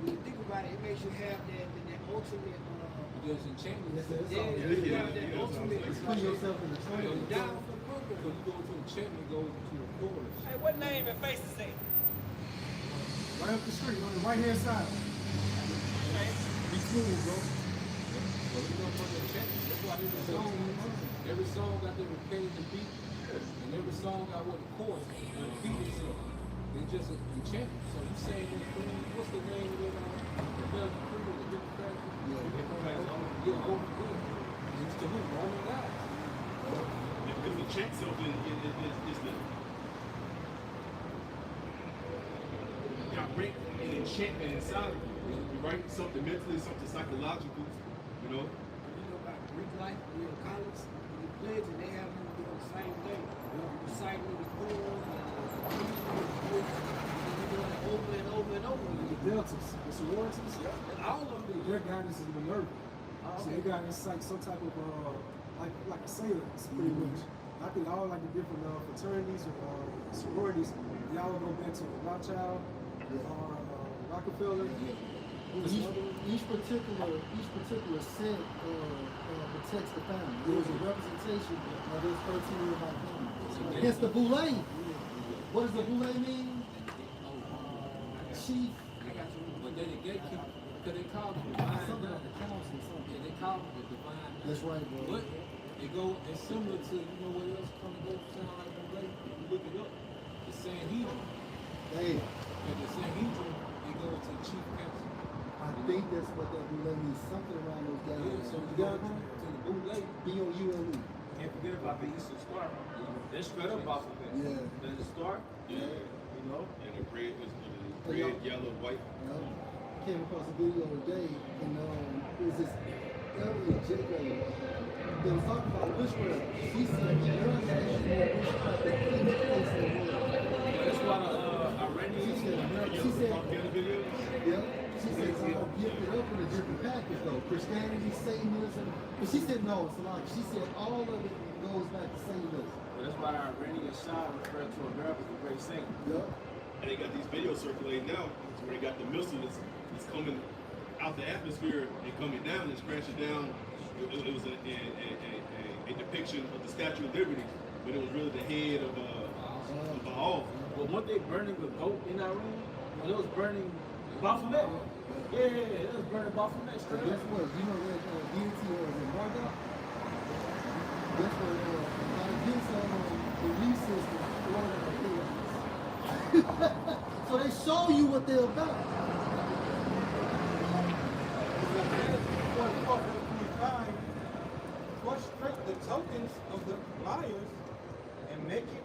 when you think about it, it makes you have that ultimate. There's enchantment. You have that ultimate. Put yourself in the train. Down for the program. So you go to enchantment, go to a chorus. Hey, what name and face is that? Right up the street, on the right hand side. Be cool, bro. So you know for the enchantment, that's why every song got their repetitive beat, and every song got what the chorus and the beat itself. They just enchantment. So you saying this thing, what's the name of it? The Belgian Crew, the different factor? Yeah, over there. It's the who? Roman guys. If you check something, it's the direct and enchantment inside of you, right? Something mentally, something psychological, you know? You know about Greek life, college, the pledge, and they have them doing the same thing. Reciting the poems, over and over and over. The deltas, the sororities, And all of them. their guidance is Minerva. So they got it's like some type of like a sailors, pretty much. I think all like the different fraternities or sororities, they all go back to Rothschild, Rockefeller. Each particular set protects the family. There's a representation of those 13 years of family. Against the boule. What does the boule mean? Chief. But then the gatekeeper, because they call it divine. Something like the council or something. Yeah, they call it the divine. That's right, bro. But it's similar to, you know what else come to go sound like the lake? You look it up. The Sanhedrin. Hey, And the Sanhedrin, they go to the chief council. I think that's what that boule means. Something around those guys. Yeah, so you got go it, to the boule. B-O-U-L-E. Can't forget about the Eastern Star. They're spread up off of it. Yeah. There's a star, Yeah. you know. And the red is red, yellow, white. Came across a video today, and it was this elderly chick that was talking about witchcraft. She said the girls actually more witchcraft than any place in the world. That's why the Iranians. She said, Propaganda videos. yeah. She said it's all gifted up in a different package though. Christianity, Satanism. But she said no, it's a lie. She said all of it goes back to Satanism. That's why the Iranian Shah referred to America as the great saint. Yep. And they got these videos circulating now where they got the missile that's coming out the atmosphere and coming down and crashing down. It was a depiction of the Statue of Liberty, but it was really the head of Baal. But weren't they burning the goat in Iran? Well, it was burning Baphomet. Yeah, it was burning Baphomet So straight guess up. what? You know that deity or the Marduk? Guess what? How to get some belief system order of chaos. So they show you what they're about. Frustrate the tokens of the liars and make it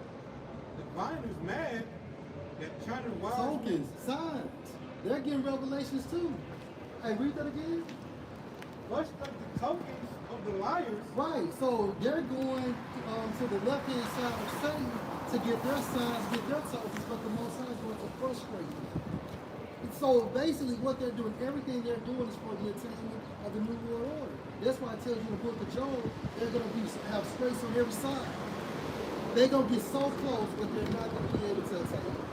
diviners mad that turn the wise Tokens, signs. They're getting revelations too. Hey, read that again. frustrate the tokens of the liars. Right. So they're going to the left-hand side of Satan to get their signs, get their tokens, but the Most High is going to frustrate them. And so basically, what they're doing, everything they're doing is for the attainment of the New World Order. That's why it tells you in the book of Job, they're going to have straits on every side. They're going to get so close, but they're not going to be able to attain it.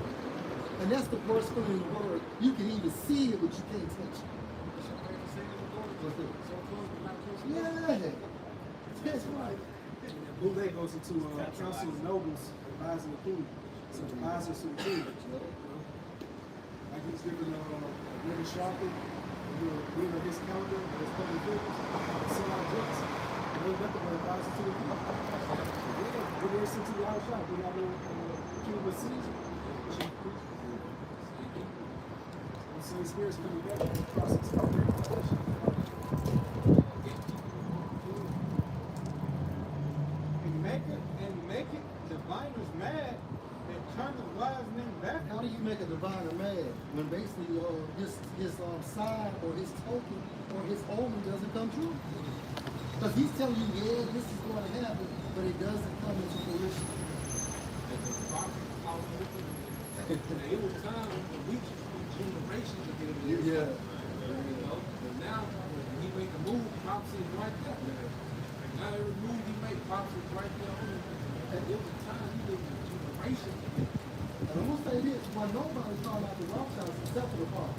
And that's the worst feeling in the world. You can even see it, but you can't touch it. Yeah, that's right. Boulay goes into council of nobles, advising the king. So advisors to the king. Like he's giving Living Sharpie, his calendar, his public figures, send out books. And there's nothing but advisor to the king. Yeah, when they're sent to the out shop, we have the king of Caesar. So the spirits come together in the process of reproduction. And make it diviners mad and turn the wise men back. How do you make a diviner mad when basically his sign or his token or his omen doesn't come true? Because he's telling you, yeah, this is going to happen, but it doesn't come into fruition. It was time for reaching generations to get it. Yeah. But now, when he make a move, prophecy is right there. Now every move he make, prophecy is right there on it. And it was time he lived in generations. And I'm gonna say this: well, nobody called out the Rothschilds except for the Pope.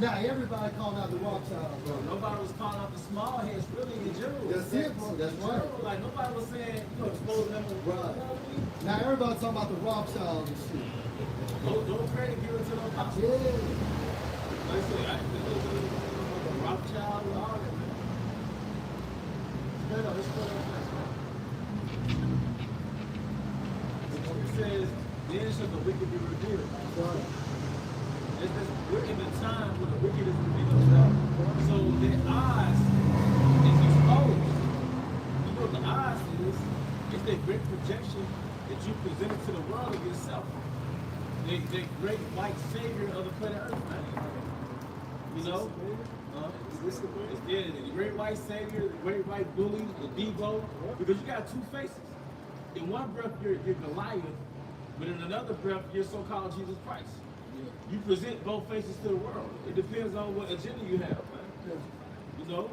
Now everybody called out the Rothschilds. Nobody was calling out the small heads really in general. That's it, bro. That's right. Like nobody was saying, exposing them. Right. Now everybody talking about the Rothschilds and shit. Don't credit give it to the apostles. Yeah. Like I said, I think the Rothschild and all that, man. No, it's good. It says, then shall the wicked be revealed. Right. We're in the time where the wicked is revealed themselves. So their eyes is exposed. You know what the eyes is? It's that great projection that you presented to the world of yourself. The great white savior of the planet Earth, man. You know? It's the great white savior, the great white bully, the Debo. Because you got two faces. In one breath, you're Goliath, but in another breath, you're so-called Jesus Christ. You present both faces to the world. It depends on what agenda you have, man. You know?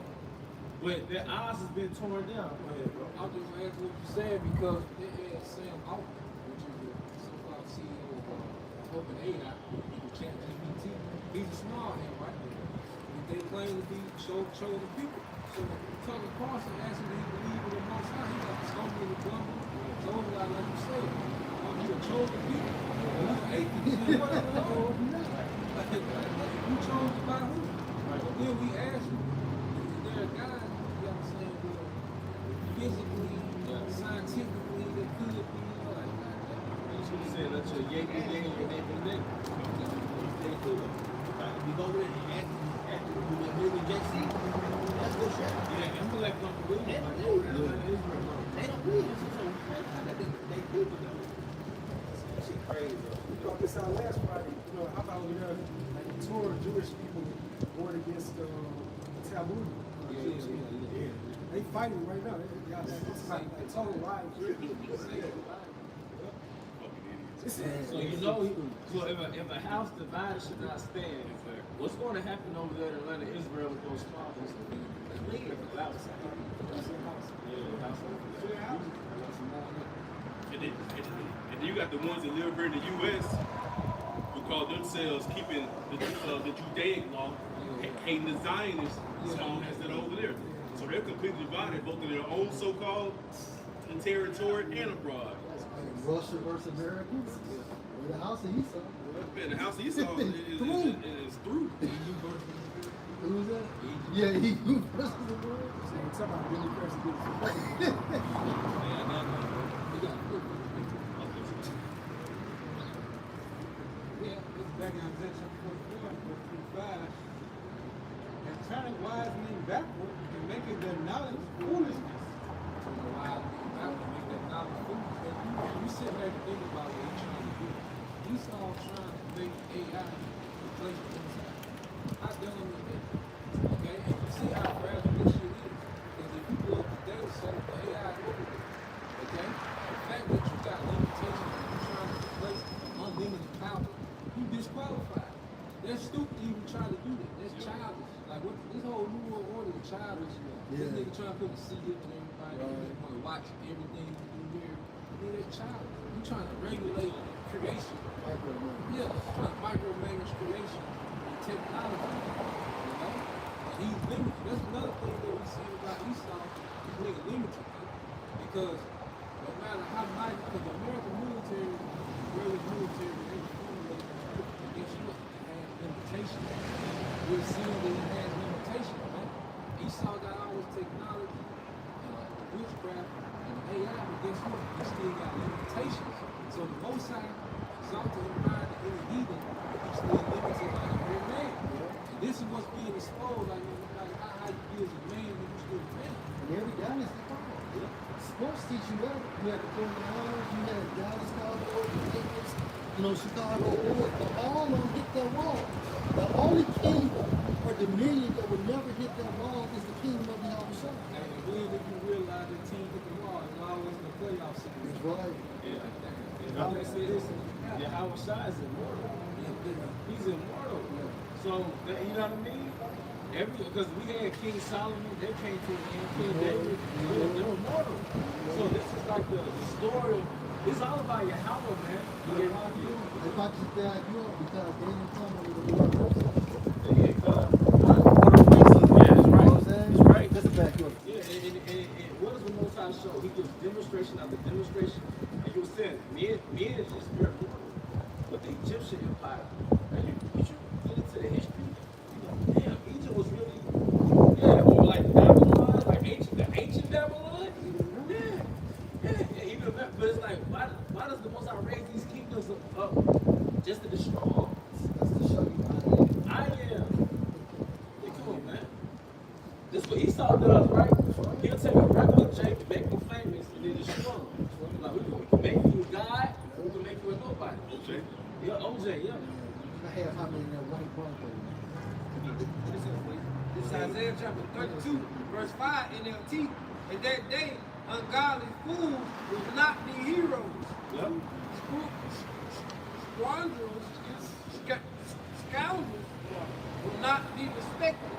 But their eyes has been torn down. Go ahead, bro. I'll just ask what you said because they had Sam Altman, which is the so-called CEO of OpenAI, with ChatGPT. He's a small hand right there. And they claim to be chosen people. So Tucker Carlson asked him, do he believe in the Most High? He's like, stumble in the glumble. Told him like you say, you a chosen people. He's an atheist. Whatever. You chose by who? But then we asked him, is there a guy, you know what I'm saying, physically, scientifically, that could be like that? That's what he said. That's your yay be yay, your nay be nay. We go with it after we went with JC. That's good shit. Yeah, intellect don't believe They it. don't Like, believe over there it. in Israel. They don't believe it. So they do it though. That shit crazy, bro. We brought this out last Friday. You know, how about when like the Torah Jewish people warred against the Talmud? Yeah. They fighting right now. It's like total lies. So you know, so if a house divided should not stand, what's going to happen over there in Atlanta, Israel, with those fathers? Leave it. That was And then you got the ones that live here in the U.S. who call themselves keeping the Judaic law, hating the Zionists strongholds that are over there. So they're completely divided, both in their own so-called territory and abroad. Russia versus Americans. The house of Esau. Man, the house of Esau is through. Who was that? Yeah, he versus the world. Talking about Billy Preston getting some Back in Isaiah chapter 44, verse 35, and turning wise men backward and making their knowledge foolishness. Turn the wise men backward and make their knowledge foolishness. You sit there and think about what he's trying to do. Esau trying to make AI replace the inside. I dealing with it. Okay? And you see how fragile this shit is. Because if you go up the data set of the AI over there, okay? The fact that you got limitations and you're trying to replace unlimited power, you disqualified. That's stupid even trying to do that. That's childish. Like what this whole new world order is childish. This nigga trying to put the CD up to everybody. They want to watch everything you do here. Man, that's childish. You trying to regulate creation. Yeah, trying to micromanage creation and technology. You know? And he's limited. That's another thing that we see about Esau. This nigga limited. Because no matter how mighty, because the American military, the greatest military that ever formulated, guess what? It has limitations. We're seeing that it has limitations, man. Esau got all this technology, witchcraft, and AI, but guess what? He still got limitations. So the Most High exalted him higher than any heathen, but he still limited like a great man. And this is what's being exposed, like how you be as a man when you still a man. And every dynasty followed. Sports teach you that. You had the 49ers, you had Dallas Cowboys, the Lakers, Chicago Bulls, but all of them hit that wall. The only kingdom or dominion that would never hit that wall is the kingdom of the Yahweh. And when did you realize the team hit the wall and always in the playoff series? That's right. Yeah. I'm gonna say this. Yahweh Shai is immortal. He's immortal. So you know what I mean? Because we had King Solomon, they came to the end, King David, they're immortal. So this is like the story. It's all about Yahweh, man. If I just back you up because they didn't come with the word. That's right. That's a back you up. Yeah, and what does the Most High show? He gives demonstration after demonstration. And you were saying, men is just very important. But the Egyptian Empire, and you get into the history, you go, damn, Egypt was really, or like Babylon, like the ancient Babylon. Yeah, even that, but it's like, why does the Most High raise these kingdoms up just to destroy them? That's to show you I am. Yeah, come on, man. This is what Esau does, right? He'll take a regular Jacob, make him famous, and then destroy him. Like, we can make you a god, we can make you a nobody. OJ. Yeah, OJ, yeah. I have how many in that white Bronco? This is Isaiah chapter 32, verse 5 NLT. In that day, ungodly fools will not be heroes. Yep. Scoundrels will not be respected.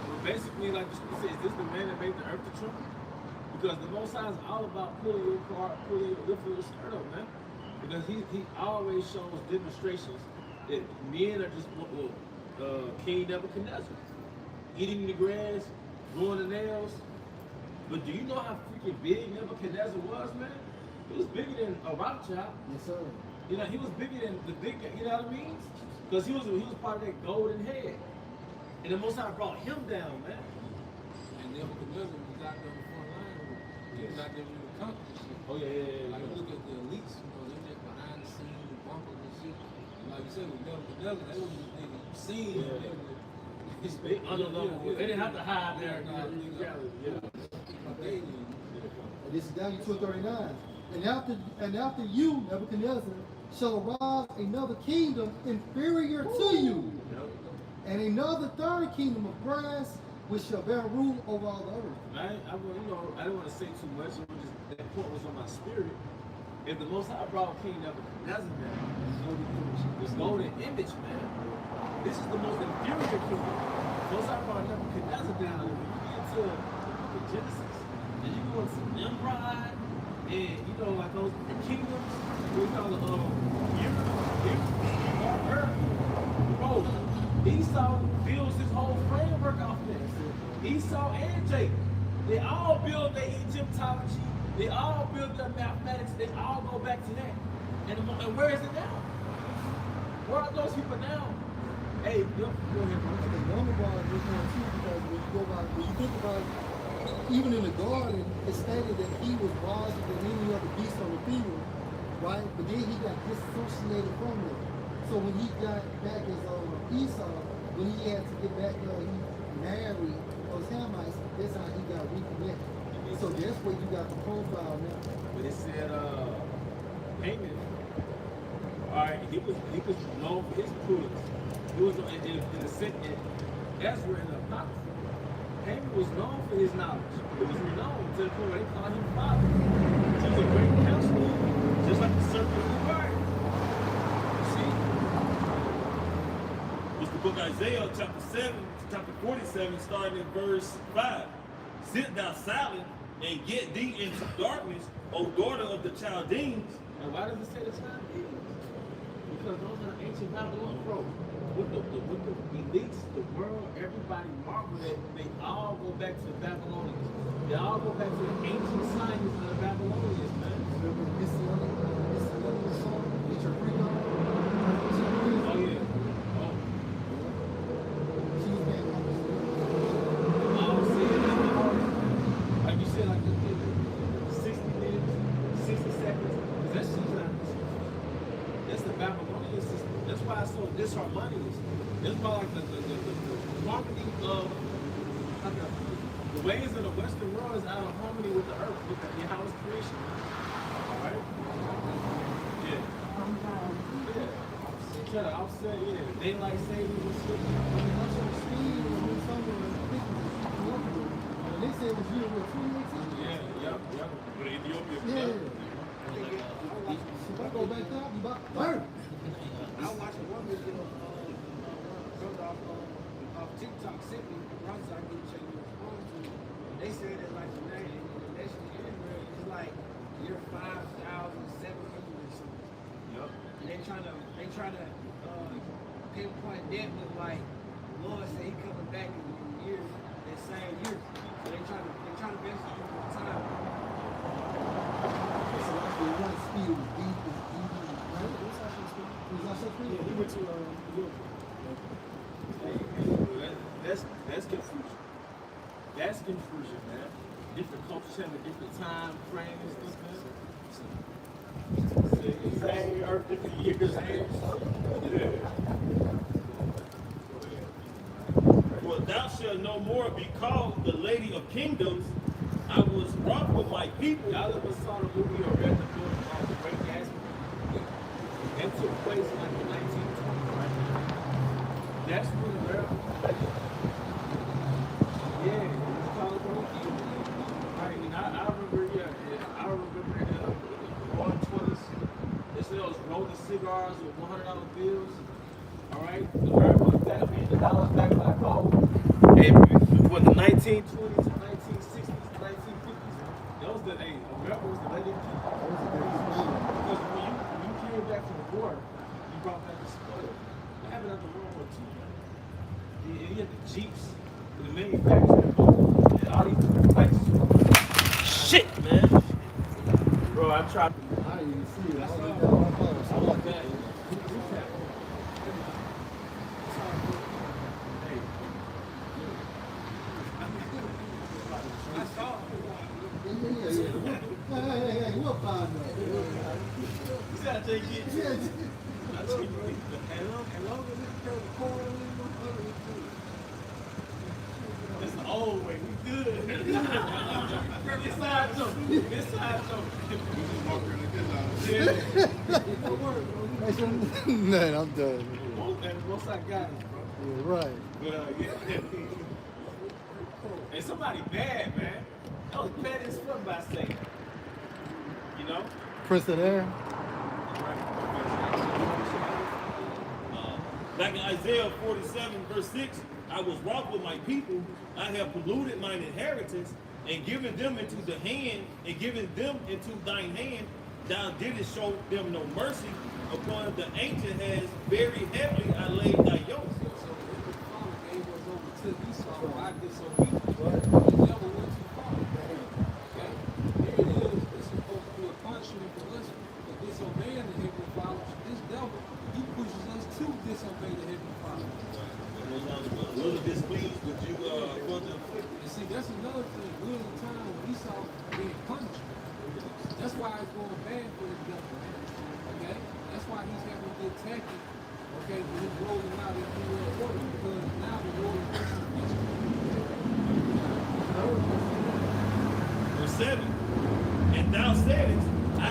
Well, basically, like the scripture says, this is the man that made the earth to tremble. Because the Most High is all about pulling your car, lifting your skirt up, man. Because he always shows demonstrations that men are just King Nebuchadnezzar. Eating the grass, growing the nails. But do you know how freaking big Nebuchadnezzar was, man? He was bigger than a Rothschild. Yes, sir. You know, he was bigger than the big guy, you know what I mean? Because he was part of that golden head. And the Most High brought him down, man. And Nebuchadnezzar was out there on the front line. He was out there with the company shit. Oh, yeah. Like, you look at the elites, they're just behind the scenes, the bumpers and shit. And like you said, with Nebuchadnezzar, they was just niggas seen. It's big underlevel. They didn't have to hide there. And this is Daniel 2:39. And after you, Nebuchadnezzar, shall arise another kingdom inferior to you, and another third kingdom of brass, which shall bear rule over all the earth. I didn't want to say too much. That point was on my spirit. If the Most High brought King Nebuchadnezzar down, the golden image, man, this is the most inferior kingdom. Most High brought Nebuchadnezzar down. When you get into the book of Genesis, and you go into Nimrod, and like those kingdoms, we call it Europe. Bro, Esau builds his whole framework off this. Esau and Jacob, they all build their Egyptology, they all build their mathematics, they all go back to that. And where is it now? Where are those people now? Hey, go ahead, bro. I think number one is one too, because when you think about it, even in the garden, it stated that he was wiser than any other beast on the field, right? But then he got disassociated from them. So when he got back as Esau, when he had to get back, he married those Hamites. That's how he got reconnected. So that's where you got the profile now. But it said, Haman, all right, he was known for his prudence. He was in the second, Ezra in the Apocrypha. Haman was known for his knowledge. He was renowned to the point where they called him father. He was a great counselor, just like the serpent in the garden. You see? It's the book Isaiah, chapter 47, starting in verse 5. Sit thou silent and get thee into darkness, O daughter of the Chaldeans. And why does it say the Chaldeans? Because those are ancient Babylon, bro. With the elites, the world, everybody marvel at, they all go back to the Babylonians. They all go back to the ancient science of the Babylonians, man. Oh, yeah. Oh. All said, like you said, like the 60 minutes, 60 seconds, because that's just not, that's the Babylonian system. That's why it's so disharmonious. That's why like the harmony of the ways of the Western world is out of harmony with the earth, with the Yahweh's creation. Alright? Yeah. Yeah. Try to offset, yeah. Daylight savings and shit. They said it was year what, 2018? Yeah, yep. Go to Ethiopia. Yeah. If I go back up, you about to burn. I watched one video brother off TikTok sent me, Ross, I can check your phone to. They said that like the nation of Israel is like year 5,700 or something. Yep. And they trying to pinpoint that with like Lord said he coming back in years, that same year. So they trying to basically do the time. So like the one speed was deep, right? Was that so Yeah, he went to Europe. That's confusion. That's confusion, man. Different cultures have a different time frame and stuff, man. Same earth, different years. For thou shalt no more be called the Lady of Kingdoms. I was wroth with my people. Y'all ever saw the movie or read the book called The Great Gatsby? That took place in like the 1920s, right? That's when America. Yeah, it's called The Great Gatsby. Right, and I remember the 120s. They said those rolling cigars with $100 bills. All right, America was that man, the dollar's back like gold. Hey, what the 1920s, 1960s, 1950s, that was America was the lady of people. Because when you came back from the war, you brought back the spoil. What happened after World War II? You had the Jeeps, the manufacturing, all these different places. Shit, man. Bro, I tried to. I didn't even see it. I I saw was it. down my phone. I want that. I saw it. Hey, what find that? You gotta take it. Yeah, As long as it's per the corner, it's the old way. We good. This side jump. This side jump. Man, I'm done. Once I got it, bro. Yeah, right. But yeah. And somebody bad, man. That was bad as fuck by saying. You know? Princeton Air. Like in Isaiah 47, verse 6, I was wroth with my people. I have polluted mine inheritance and given them into the hand, and given them into thine hand, thou didst show them no mercy. Upon the ancient has very heavily I laid thy yoke. So the Father gave us over to Esau by disobedience. The devil went too far. Okay? Here it is. It's supposed to be a punishment for us for disobeying the Heavenly Father. This devil, he pushes us to disobey the Heavenly Father. Was displeased with you further afflicted. And see, that's another thing. We're in a time when Esau being punished. That's why it's going bad for the devil. Okay? That's why he's having to attack it. Okay, but he's rolling out in the order because now the Lord is pushing against him. Verse 7. And thou saidest, I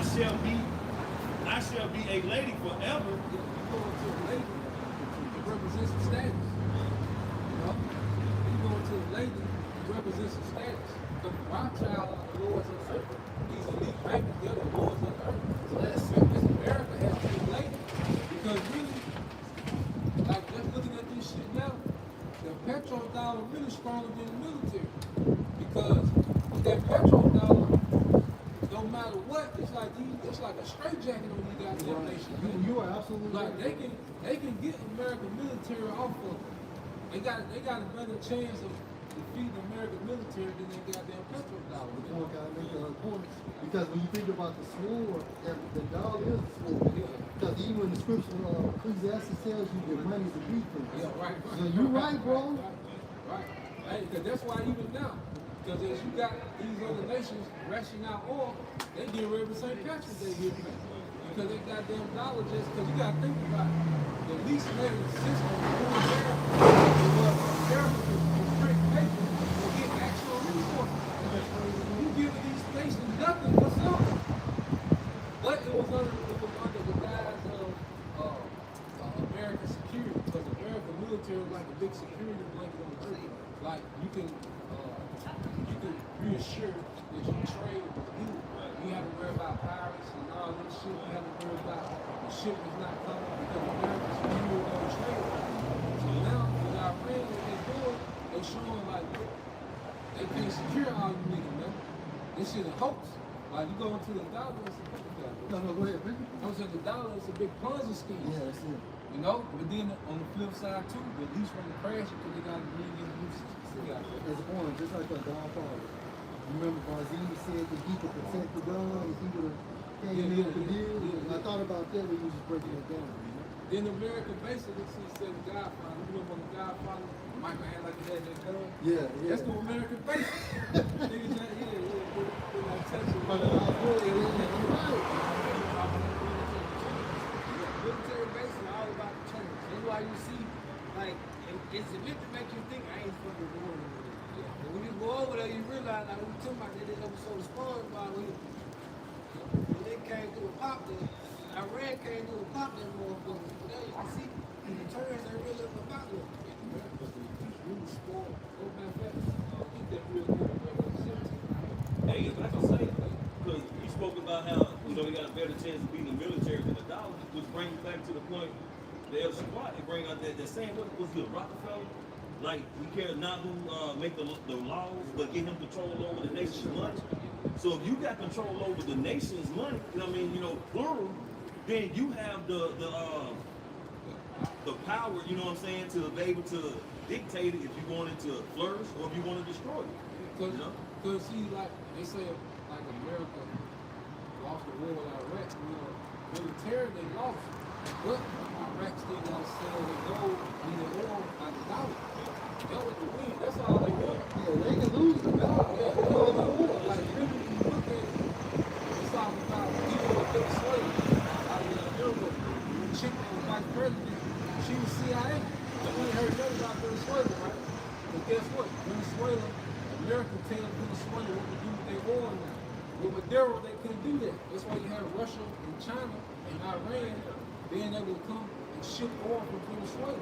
shall be a lady forever. If you go into a lady, it represents a status. You know? If you go into a lady, it represents a status. The Rothschild are the lords of earth. These elite bankers, they're the lords of earth. So that's America has to be lady. Because really, like just looking at this shit now, the petrodollar really stronger than the military. Because with that petrodollar, no matter what, it's like a straitjacket on these goddamn nations. You are absolutely Like right. they can get American military off of them. They got a better chance of defeating the American military than they goddamn petrodollar. The point gotta make the point. Because when you think about the sword, the dollar is the sword. Because even in the scripture, Ecclesiastes tells you that money is a defense. Yeah, right. So you're right, bro. Right. Hey, because that's why even now, because as you got these other nations rationing out oil, they get rid of St. Patrick's Day here. Because they goddamn dollar just, because you got to think about it. The least level system for America can print paper or get actual resources. You give these nations nothing for something. But it was under the guise of American security, because American military is like a big security blanket on the earth. Like you can reassure that you trade with people. You have to worry about pirates and all this shit. You have to worry about the ship is not coming because American security don't trade. So now with our friends, what they're doing, they're showing like they can't secure all you niggas, man. This shit a hoax. Like you go into the dollar, it's a No, go ahead, Ricky. I was at the dollar, it's a big Ponzi scheme. Yeah, that's it. You know, but then on the flip side too, at least from the crash, because they got to bring in new city out there. There's a point, just like that Godfather. You remember Barzini said that he could protect the gun if he would have came in with the deal? And I thought about that when you was breaking it down. Then American basically said the Godfather. You remember when the Godfather, Michael had like he had that gun? Yeah. That's the American base. Niggas that, when I touch it. But you're right. Military base is all about the terms. That's why you see, like, it's a bit to make you think I ain't fucking going over there. And when you go over there, you realize, like, we were talking about that this episode of SpongeBob, when they came through a pop there, Iran came through a pop that motherfucker. Now you can see the turns ain't really about them. Really spoiled. Go back fast. Get that real good. Hey, like I say, because you spoke about how we got a better chance of beating the military than the dollar, which brings back to the point the El Squad, they bring out that saying, what was good, Rockefeller? Like, we care not who make the laws, but get him control over the nation's money. So if you got control over the nation's money, plural, then you have the power, you know what I'm saying, to be able to dictate it if you wanted to flourish or if you want to destroy it. Because see, like, they say, like, America lost the war with Iraq, military, they lost. But Iraq still got to sell their gold and their oil by the dollar. That was the win. That's all they want. Yeah, they can lose the battle. Yeah, they don't want. Like, really, when you look at it, it's all about people with Venezuela. I mean, the chick that was vice president, she was CIA. I only heard nothing about Venezuela, right? But guess what? Venezuela, America tells Venezuela what to do with their oil now. With Maduro, they couldn't do that. That's why you have Russia and China and Iran being able to come and ship oil from Venezuela.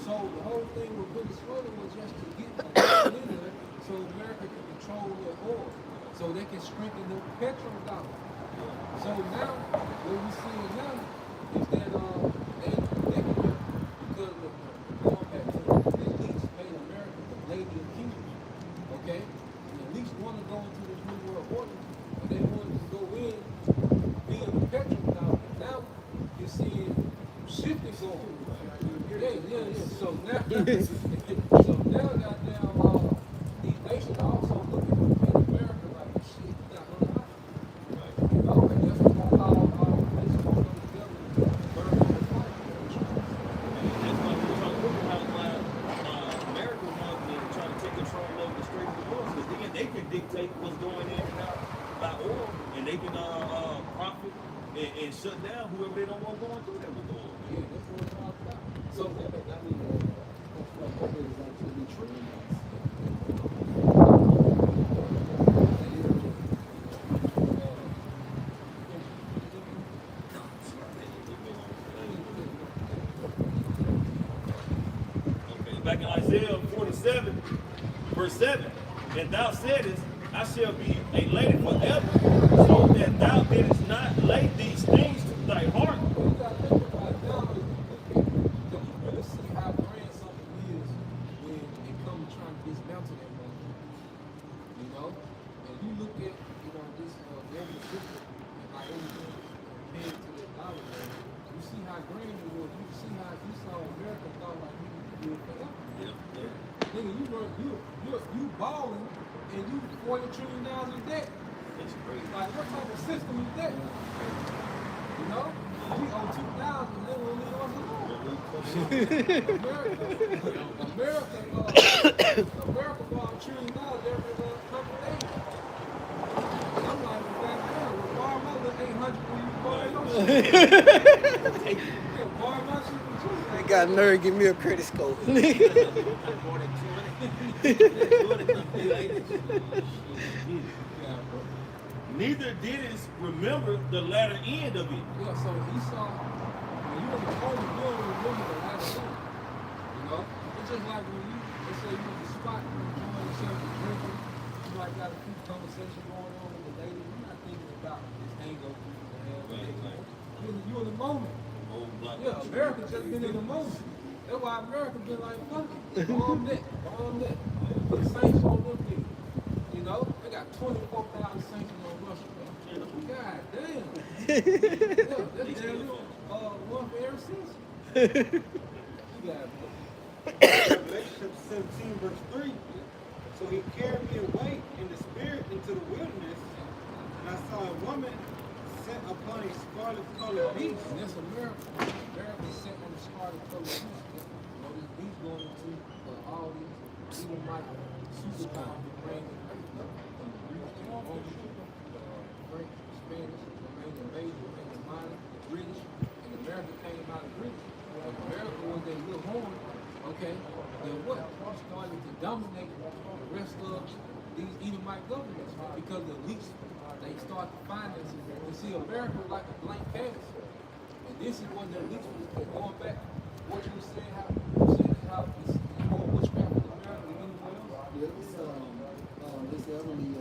So the whole thing with Venezuela was just to get in there so America can control their oil, so they can strengthen the petrodollar. So now, what we see now is that they can, because of going back to the elites made America the lady of kingdoms, okay? And the elites want to go into this new world order, but they wanted to go in being dictate what's going in and out by oil, and they can profit and shut down whoever they don't want going through there with the oil. Yeah, that's what it's all about. So, I mean, is actually true. Okay, back in Isaiah 47, verse 7, and thou saidest, I shall be a lady forever, so that thou didst not lay these things to thy heart. You got to think about it now, you really see how grand something is when it comes to trying to dismantle that money. You know? And you look at, this global system and how everything compared to the dollar, man, you see how grand it was. You see how you saw America thought like you could do it forever. Nigga, you balling and you $40 trillion in debt. That's crazy. Like, what type of system is that? You know? We owe 2,000 and they won't leave us alone. America bought $1 trillion every couple days. And I'm like, goddamn, well, borrow my little 800 when you borrow your shit. Borrow my shit from you. They got nerve, give me a credit score. Neither didst remember the latter end of it. Yeah, so Esau, when you in the moment, you don't remember the last thing. You know? It's just like when they say you in the spot, you know yourself drinking, you might got a few conversations going on with the lady, you're not thinking about this hangover you have. Right. You're in the moment. Yeah, America just been in the moment. That's why America been like, fuck it. Bomb that. Put sanctions on them people. You know? They got 24,000 sanctions on Russia. God damn. Yeah, that's damn one for every season. You got it. Revelation 17, verse 3. So he carried me away in the spirit into the wilderness, and I saw a woman set upon a scarlet colored beast. And that's America. America set on the scarlet colored beast. You know, this beast going into all these even like superpowers to bring the Greeks, the Romans, the French, the Spanish, the main invaders, the main Germanic, the British, and America came out of Britain. America was their little horn, okay? Then what? Started to dominate the rest of these Edomite governments because the elites, they start to finance it. You see, America was like a blank canvas. And this is what the elites was going back. What you were saying, how it's more witchcraft in America than anywhere else? Yeah, this Emily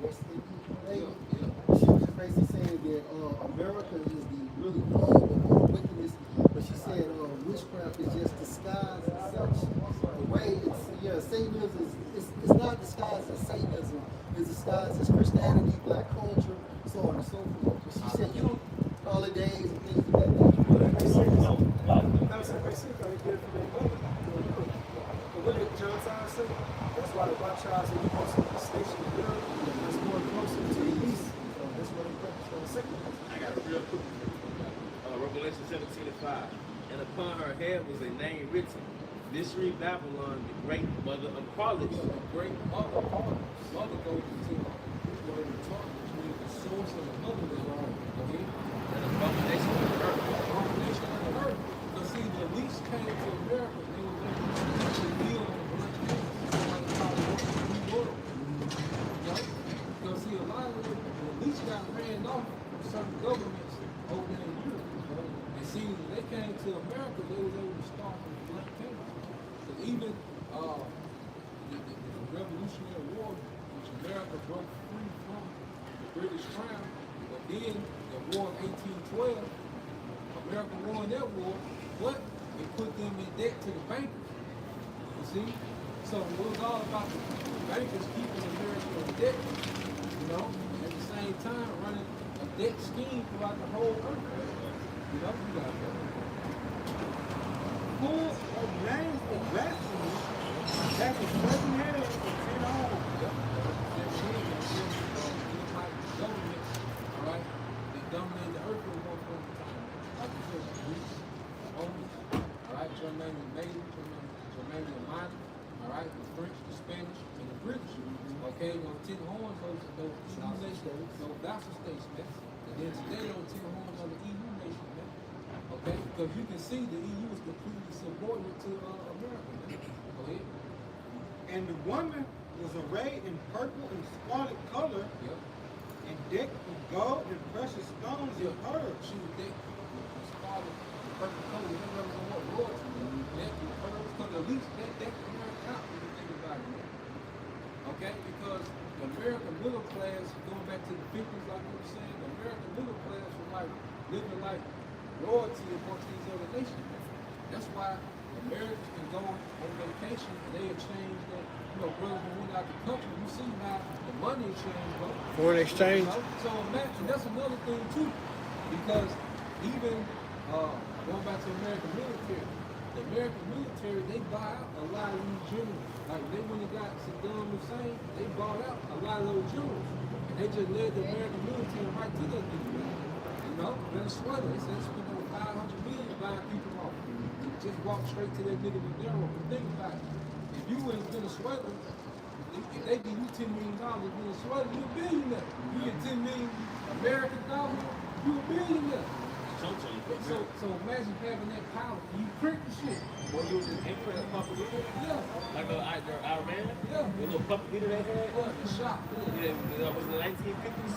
West Indian lady. Yeah. She was just basically saying that America is the really global wickedness, but she said witchcraft is just disguised as such. The way Satanism it's not disguised as Satanism, it's disguised as Christianity, black culture, so on and so forth. But she said, holidays and things of that nature. What did John Tyler say? That's why the Rothschilds are supposed to be stationed in Europe. That's more closer to the east. That's what it's going to say. I got it real quick. Revelation 17:5. And upon her head was a name written, Mystery Babylon, the great mother of harlots. The great mother of harlots. Mother goes into this word in tongue, which means the source of the mother is wrong. Okay? An abomination of the earth. Abomination of the earth. Because see, the elites came to America, they were going to deal on the blunt canvas. Somebody called it the new world. Right? Because see, a lot of the elites got ran off from certain governments over there in Europe. Right? And see, when they came to America, they was able to start from the blunt canvas. Because even the Revolutionary War, which America broke free from the British Crown, but then the War of 1812, America won that war, but it put them in debt to the bankers. You see? So it was all about the bankers keeping America in debt, at the same time running a debt scheme throughout the whole earth. You got that. Full of names of blasphemy, that was 7 heads and 10 arms. Governments, all right, they dominated the earth at one point in time. Like you said, the Greeks, the Romans, all right, Germanic natives, Germanic minor, all right, the French, the Spanish, and the British. Okay, no 10 horns, no EU nation, no vassal states, man. And then today, no 10 horns on the EU nation, man. Okay, because you can see the EU is completely subordinate to America, man. Go ahead. And the woman was arrayed in purple and scarlet color, Yep. and decked with gold and precious stones and pearls. She was decked with scarlet, purple color. You remember what royalty? Decked with pearls, because at least that decked America out when you think about it, man. Okay, because the American middle class, going back to the 50s, like we were saying, the American middle class was like living like royalty amongst these other nations. That's why Americans can go on vacation and they exchange that, brothers who went out the country. You see how the money exchange, bro. Foreign exchange. So imagine, that's another thing too, because even going back to the American military, the American military, they buy out a lot of these generals. Like they when they got Saddam Hussein, they bought out a lot of those generals. And they just led the American military right to that nigga. Venezuela, they said they spent over $500 million buying people off. Just walk straight to that nigga Maduro. But think about it. If you in Venezuela, if they give you $10 million in Venezuela, you're a billionaire. You get 10 million American dollars, you're a billionaire. So imagine having that power. You print the shit. Well, you was an imprint puppet leader? Yeah. Like the Iran? Yeah. The little puppet leader they had? What? The shop. Yeah, that was in the 1950s?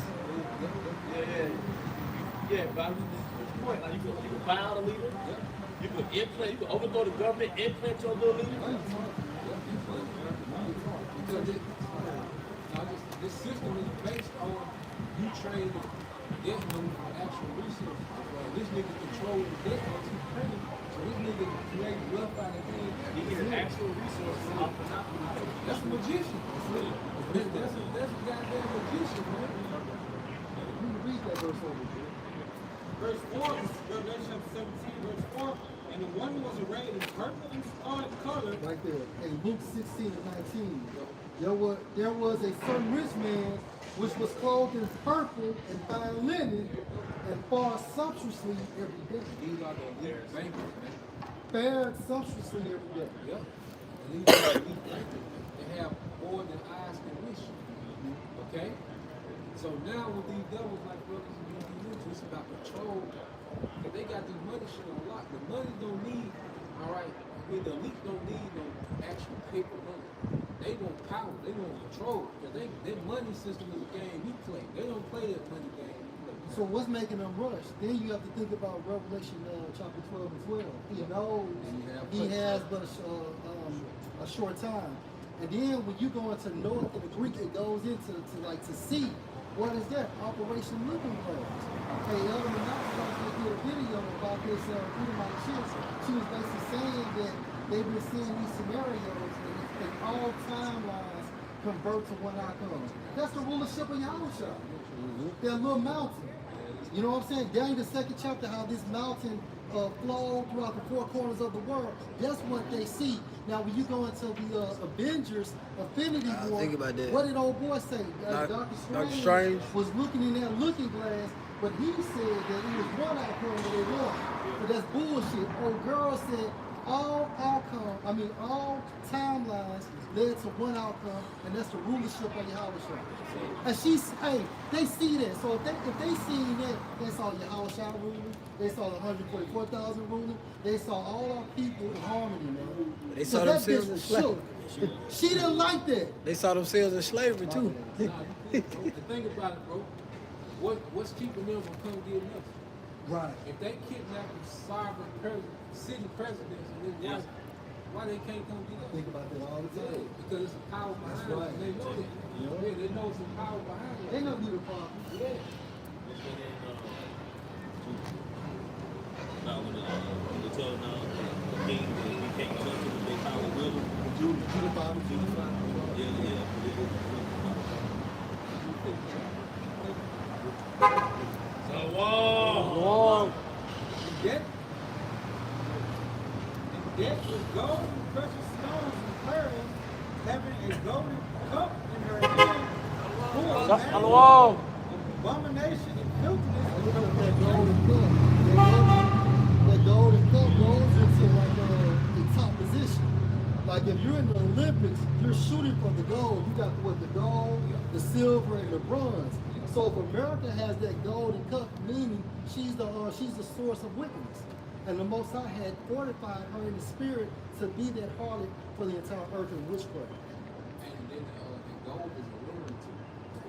Yeah. Yeah, but I was just the point. Like, you could buy out a leader. You could implant, you could overthrow the government, implant your little leader. Because this system is based on you trading debt money for actual resources. This nigga controls the debt once he's paying. So this nigga creates wealth out of things. You get actual resources off the top of the That's a magician. That's a goddamn magician, man. You can read that verse over here. Verse 4, Revelation 17, verse 4, and the woman was arrayed in purple and scarlet color. Right there. In Luke 16 and 19. There was a certain rich man which was clothed in purple and fine linen and fared sumptuously every day. These are the elite bankers, man. Fared sumptuously every day. Yep. And these are the elite bankers. They have more than eyes can wish. Okay? So now with these devils like brothers and sisters, it's about control. Because they got this money shit a lot. The money don't need, all right, the elite don't need no actual paper money. They want power. They want control. Because their money system is a game we play. They don't play that money game we play. So what's making them rush? Then you have to think about Revelation chapter 12 and 12. He knows he has but a short time. And then when you go into North in the Greek, it goes into to see. What is that? Operation Living Glass. Hey, Elder Monopoly did a video about this Edomite chick. She was basically saying that they've been seeing these scenarios and all timelines convert to one outcome. That's the rulership of Yahusha. That little mountain. You know what I'm saying? Down in the 2nd chapter, how this mountain flowed throughout the 4 corners of the world. That's what they see. Now, when you go into the Avengers Infinity War, think about that. what did old boy say? Doctor Strange was looking in that looking glass, but he said that it was one outcome that they won. But that's bullshit. Old girl said all timelines led to one outcome, and that's the rulership of Yahusha. And they see that. So if they seen that, they saw Yahusha ruling, they saw the 144,000 ruling, they saw all our people in harmony, man. They saw themselves in slavery. She didn't like that. They saw themselves in slavery too. The thing about it, bro, what's keeping them from coming getting us? Right. If they kidnap the sovereign city presidents and his wife, why they can't come get us? Think about that all the time. Because it's a power behind it. right. They know that. Yeah, they know it's a power behind it. They know who the problem. Yeah. Now, when they tell now the king that he can't touch it with their power will. Long. Decked with gold and precious stones and pearls, having a golden cup in her hand, full of Shalom. abomination and filthiness. That golden cup goes into like the top position. Like if you're in the Olympics, you're shooting for the gold. You got what, the gold, the silver, and the bronze. So if America has that golden cup, meaning she's the source of wickedness. And the Most High had fortified her in the spirit to be that harlot for the entire earth in witchcraft. And then the gold is a lure too.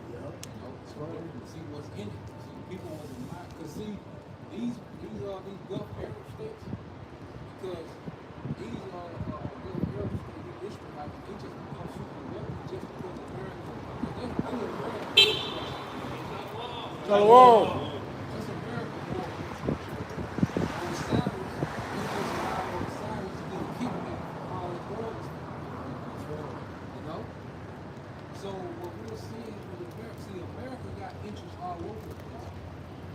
Yeah. You know, That's so right. people see what's in it. See, people want to not, because see, these Gulf Arab states, because these are Gulf Arab states, the Israelites, they just become super wealthy just because America, that's really America. Shalom. That's America more on salaries. They just allow those salaries to get a kickback from all the drugs. You know? So what we're seeing with America, see, America got interests all over the place.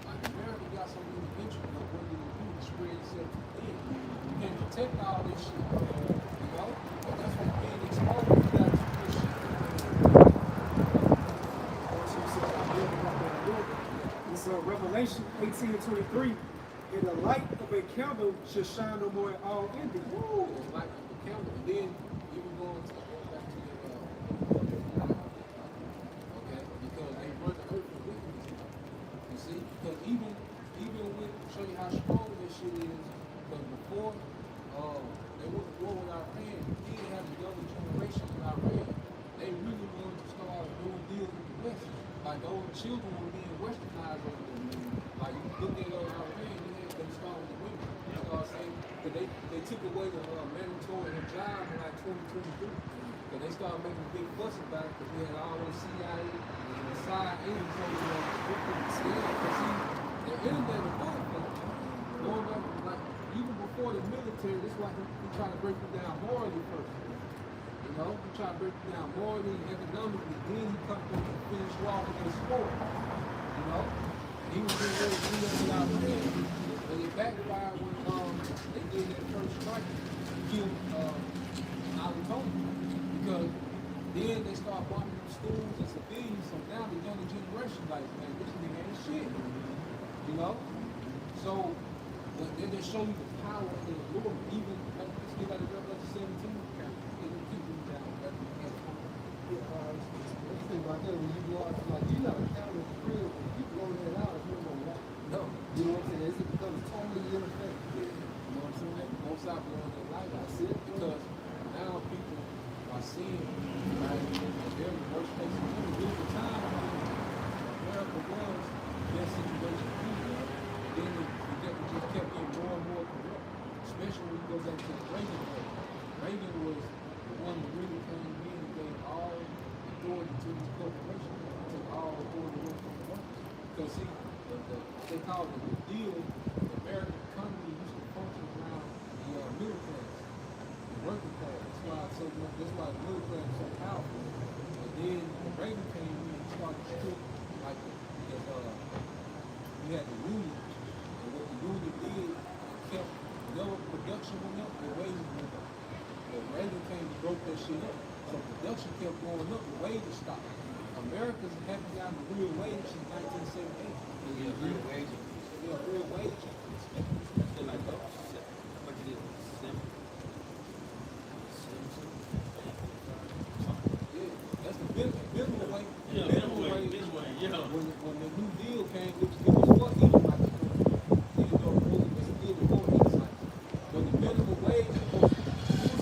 Like America got so many interests, but what do you do to spread itself thin? You can't protect all this shit. You know? But that's what's being exposed. You got too much shit. It's Revelation 18:23. And the light of a candle should shine no more at all in thee. Woo! It's like the camera. And then even going back to the okay? Because they run the earth with wickedness. You see? Because even with show you how strong this shit is, because before they went to war with Iran, we didn't have the younger generation with Iran. They really wanted to start doing deals with the West. Like those children were being westernized over there. Like you look at Iran, they started with the women. You know what I'm saying? Because they took away the mandatory hijab in like 2023. Because they started making a big fuss about it because we had all those CIA and the side agents over there. Because see, the internet is going back, like, even before the military, this is why he trying to break it down morally first. You know, he trying to break it down morally and economically. Then he come through and finish off with his sport. You know? And he was getting ready to do that without paying. But it backfired when they did that first strike to kill Alatonia. Because then they start bombing the schools and civilians. So now the younger generation, like, man, this nigga ain't shit. You know? So, but then they show you the power of the Lord. Even, like, let's get out of Revelation 17. Thing about that, when you go out, like you're not counting the crib, when you blow that out, you don't know why. No. You know what I'm saying? It becomes totally ineffective. You know what I'm saying? Like, most out blowing their light out. Because now people are seeing, right, that they're in the worst place. During the time when America was that situation, then it just kept getting more and more corrupt. Especially when you go back to the Reagan era. Reagan was the one that really came in and gave all authority to these corporations, took all authority away from the workers. Because see, they call it the deal, the American economy used to function around the middle class, the working class. That's why the middle class is so powerful. And then when Reagan came in and started to strip, like you had the union, and what the union did, it kept whenever production went up, the wages went up. But Reagan came and broke that shit up. So production kept going up, the wages stopped. Americans haven't gotten a real wage since 1978. Yeah, real wage increase. Yeah, real wage increase. Still like that. What it is? Yeah, that's the minimum wage. Yeah, minimum wage. Yeah. When the New Deal came, it was what Edomites were doing. Even though it was still before Edomites. But the minimum wage, you were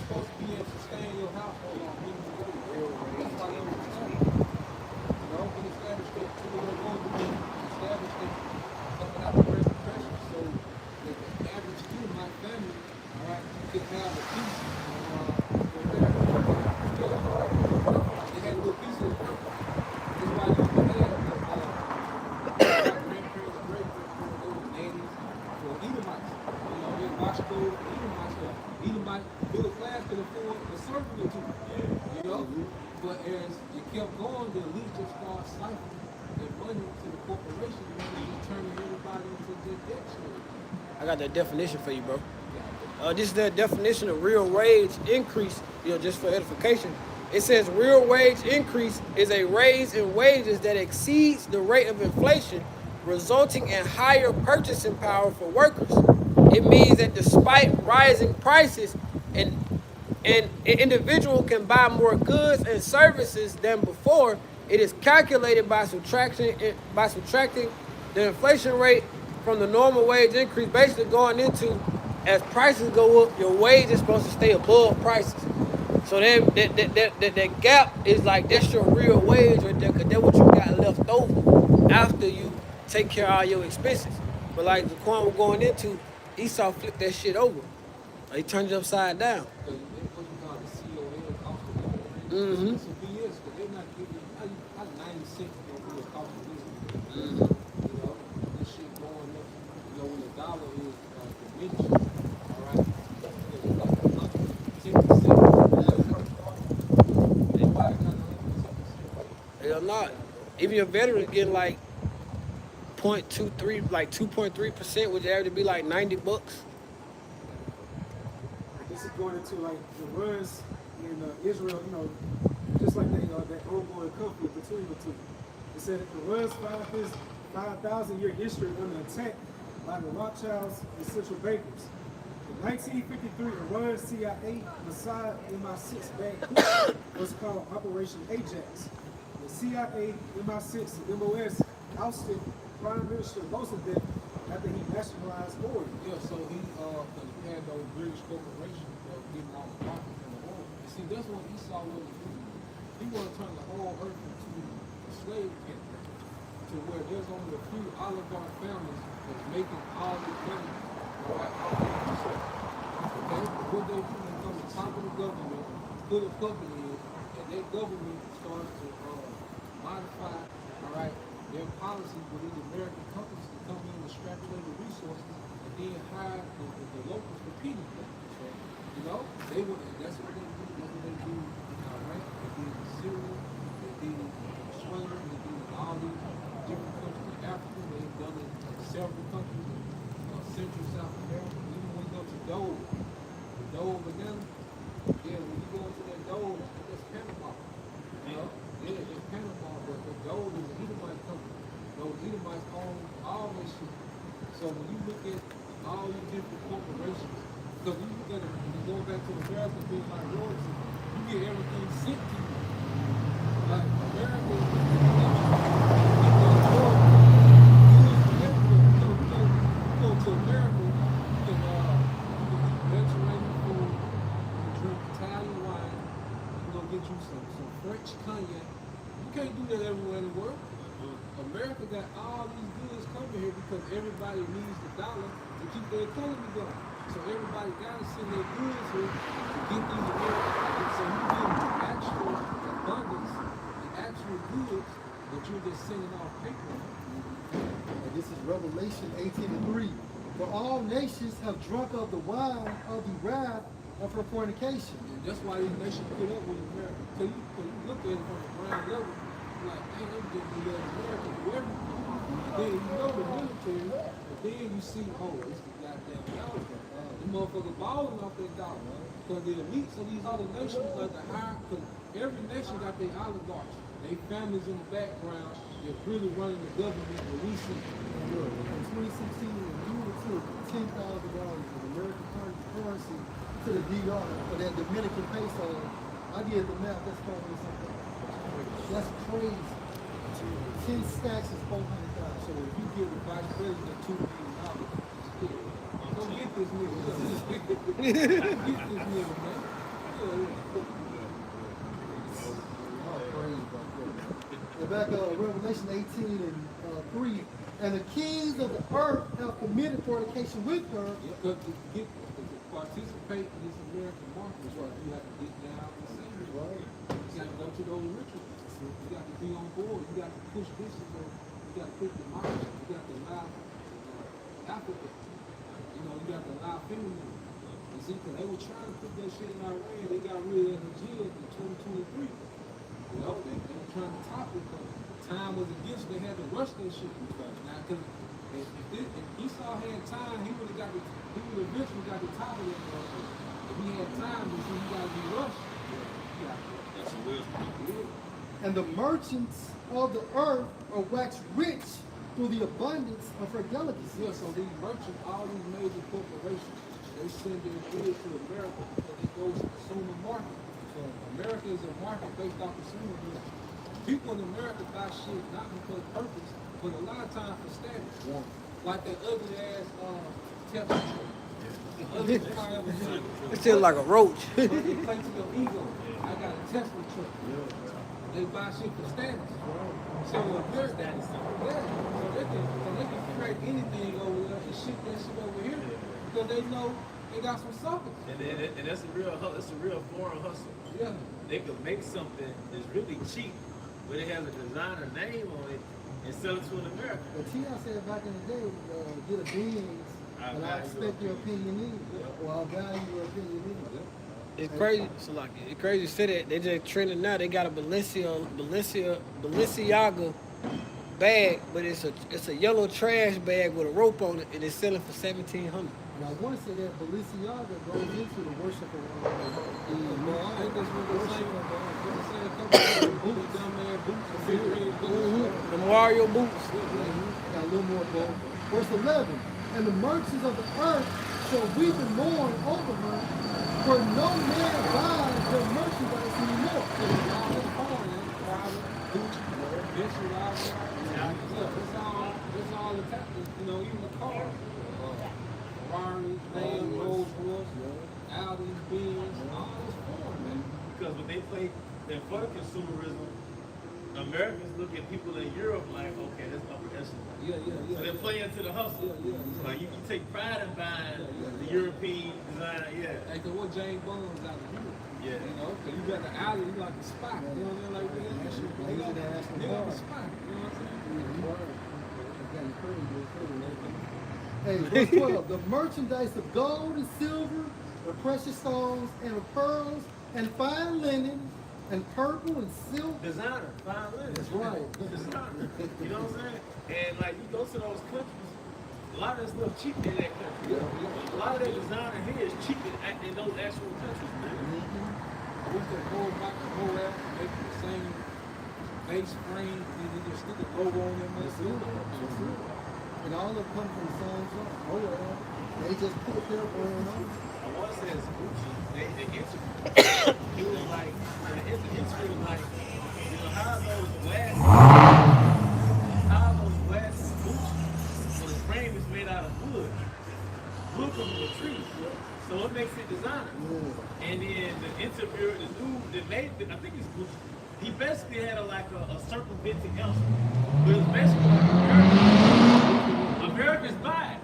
supposed to be able to sustain your household on minimum wage. That's why they were established. You know, they established that to the established that coming out of the Great Depression so that the average Edomite family, all right, could have a piece for their they had a little piece of the earth. That's why you can have grandparents, great-grandparents, they were nannies for Edomites. You know, they watched those Edomites. Edomite middle class could afford a servant or two. You know? But as it kept going, the elite just started siphoning their money to the corporation and turning everybody into just debt slaves. I got that definition for you, bro. This is the definition of real wage increase, just for edification. It says real wage increase is a raise in wages that exceeds the rate of inflation, resulting in higher purchasing power for workers. It means that despite rising prices, an an individual can buy more goods and services than before, it is calculated by subtracting the inflation rate from the normal wage increase, basically going into as prices go up, your wage is supposed to stay above prices. So that gap is like, that's your real wage right there, because that's what you got left over after you take care of all your expenses. But like the coin we're going into, Esau flipped that shit over. He turned it upside down. What you call the COL cost of living. Mm-hmm. It's a BS, but they're not giving how 90 cents gonna be a cost of living. Mm-hmm. You know, this shit going up. You know, when the dollar is diminished, all right, it's like 10%. Anybody got 10%? Hell not. Even your veterans getting like 0.23, like 2.3%, which average to be like $90. This is going into like the runs in Israel, you know, just like that ongoing conflict between the two. It said that the runs 5,000-year history under attack by the Rothschilds and central bankers. In 1953, Iran's CIA Mossad MI6 backed was called Operation Ajax. The CIA, MI6, and MOS ousted Prime Minister Roosevelt after he nationalized oil. Yeah, so he had those British corporations that were getting all the profit from the oil. You see, that's what Esau wanted to do. He wanted to turn the whole earth into a slave camp, to where there's only a few oligarch families that's making all the money. Right? Okay? What they do, they come to the top of the government, put a puppet in, and that government starts to modify, all right, their policies within the American companies to come in and extrapolate the resources and then hire the locals competing with them. So, you know, that's what they do. That's what they do. All right, they did in Syria, they did in Venezuela, they did in all these different countries in Africa. They've done it in several countries in Central South America. Even when you go to Dole, the Dole banana, yeah, when you go into that Dole, that's Panama. You know? Yeah, it's Panama, but the Dole is an Edomite company. Those Edomites own all this shit. So when you look at all these different corporations, because you look at it, when you go back to America being like royalty, you get everything sent to you. Like America, you go to America, you can eat Mediterranean food, you can drink Italian wine, you can go get you some French cognac. You can't do that everywhere in the world. America got all these goods coming here because everybody needs the dollar to keep their economy going. So everybody got to send their goods here to get these Americans. So you get the actual abundance, the actual goods, but you're just sending off paper. And this is Revelation 18:3. For all nations have drunk of the wine of the wrath of her fornication. And that's why these nations put up with America. So you look at it from the ground level, like, man, I'm just gonna let America do everything. Then you know the military, but then you see, oh, it's the goddamn dollar. The motherfucker balling off that dollar. Because the elites of these other nations like the higher, because every nation got their oligarchs. They families in the background, they're really running the government, but we see. In 2016, you took $10,000 of American currency to the DR for that Dominican peso. I did the math, that's probably something. That's crazy. 10 stacks is $400,000. So if you give the vice president $2 million, go get this nigga. Get this nigga, man. Oh, crazy about that. And back Revelation 18:3, and the kings of the earth have committed fornication with her. Because to participate in this American market, you have to get down and sing it. Right. You got to go to those rituals. You got to be on board. You got to push this. You got to push democracy. You got to allow Africa. You know, you got to allow feminism. You see, because they were trying to put that shit in our way, and they got rid of the jail in 2023. You know, they were trying to top it, because time was against them. They had to rush that shit. Now, because if Esau had time, he would have eventually got the top of it. If he had time, he got to be rushed. That's some wisdom. And the merchants of the earth are waxed rich through the abundance of her delicacies. Yeah, so these merchants, all these major corporations, they send their goods to America because it goes to consumer market. So America is a market based off consumer goods. People in America buy shit not because purpose, but a lot of times for status. Like that ugly ass Tesla truck. The ugliest car ever seen. It's still like a roach. But it plays to your ego. I got a Tesla truck. They buy shit for status. So America, so they can create anything over there and ship that shit over here because they know they got some suckers. And that's a real foreign hustle. Yeah. They could make something that's really cheap, but it has a designer name on it and sell it to an American. But T.I. said back in the day, get a Benz, and I expect your opinion in it. Or I'll value your opinion in it. It's crazy. So like, it's crazy to say that they just trending now. They got a Balenciaga bag, but it's a yellow trash bag with a rope on it, and it's selling for $1,700. And I want to say that Balenciaga goes into the worship of I think that's what they're saying. Boots, dumbass boots, The Mario boots. got a little more gold. Verse 11, and the merchants of the earth shall weep and mourn over her, for no man buys their merchandise anymore. It's all the tactics, even the cars. Ferrari, Lamb, Rolls Royce, Audi, Benz, all this foreign, man. Because when they play for the consumerism, Americans look at people in Europe like, okay, that's upper echelon. Yeah. So they play into the hustle. Yeah. Like you take pride in buying the European designer, Like what James Bond's out of here. Yeah. Cause you got the alley, you like the spot. You know what I mean? Like that shit. They got the spot. You know what I'm saying? Hey, verse 12, the merchandise of gold and silver, the precious stones, and of pearls, and fine linen, and purple and silk. Designer, fine linen. That's right. Designer. You know what I'm saying? And like you go to those countries, a lot of that stuff cheap in that country. A lot of that designer here is cheap in those actual countries, man. We could go back to Moab, make the same base frame, and then just stick a logo on them. And all of them come from the same source. Oh, well. They just put their brand on. I want to say it's Gucci. They interviewed. He was like, the interview was like, how are those glasses Gucci? So the frame is made out of wood. Wood from the tree. So it makes it designer. And then the interviewer, the dude that made it, I think it's Gucci, he basically had a circumventing answer. But it was basically like Americans buy it.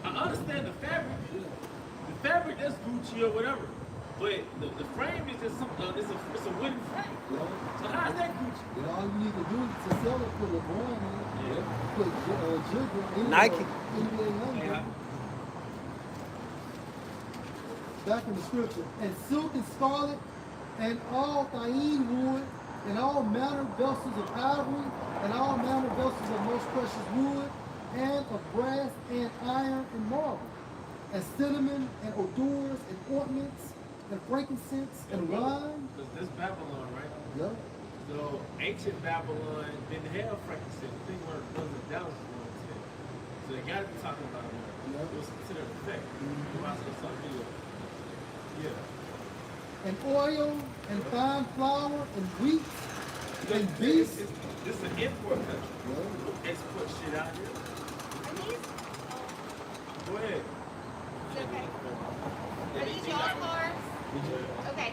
I understand the fabric. The fabric, that's Gucci or whatever. But the frame is just it's a wooden frame. So how is that Gucci? And all you need to do to sell it for LeBron, man. Put Jigga, Nike. Yeah. Back in the scripture. And silk and scarlet, and all thyine wood, and all manner vessels of ivory, and all manner vessels of most precious wood, and of brass and iron and marble, and cinnamon and odors and ointments and frankincense and wine. Because this Babylon, right? Yeah. So ancient Babylon didn't have frankincense. I think one of the dollars was $1.10. So they got to be talking about it. It was considered a fact. Yeah. And oil and fine flour and wheat and beasts. This is an import country. Export shit out here. Go ahead. Okay. Are these y'all's cars? Okay.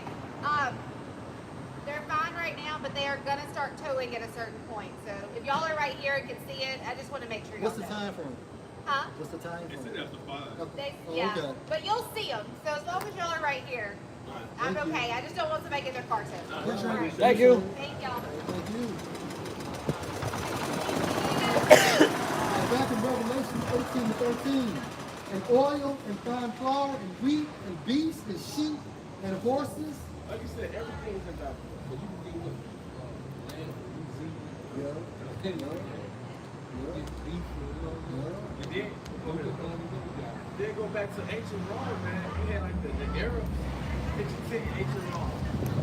They're fine right now, but they are gonna start towing at a certain point. So if y'all are right here and can see it, I just want to make sure y'all What's the know. time frame? Huh? What's the time It's frame? after 5. Yeah. Okay. But you'll see them. So as long as y'all are right here, I'm Thank you. okay. I just don't want somebody to get their car towed. Yes, All right. Thank you. Thank y'all. Thank you. Back in Revelation 18 to 13. And oil and fine flour and wheat and beasts and sheep and horses. Like you said, everything is in Babylon. But you can get what? Land, Yeah. And then go back to ancient Rome, man. You had like the Arabs that you take ancient Rome.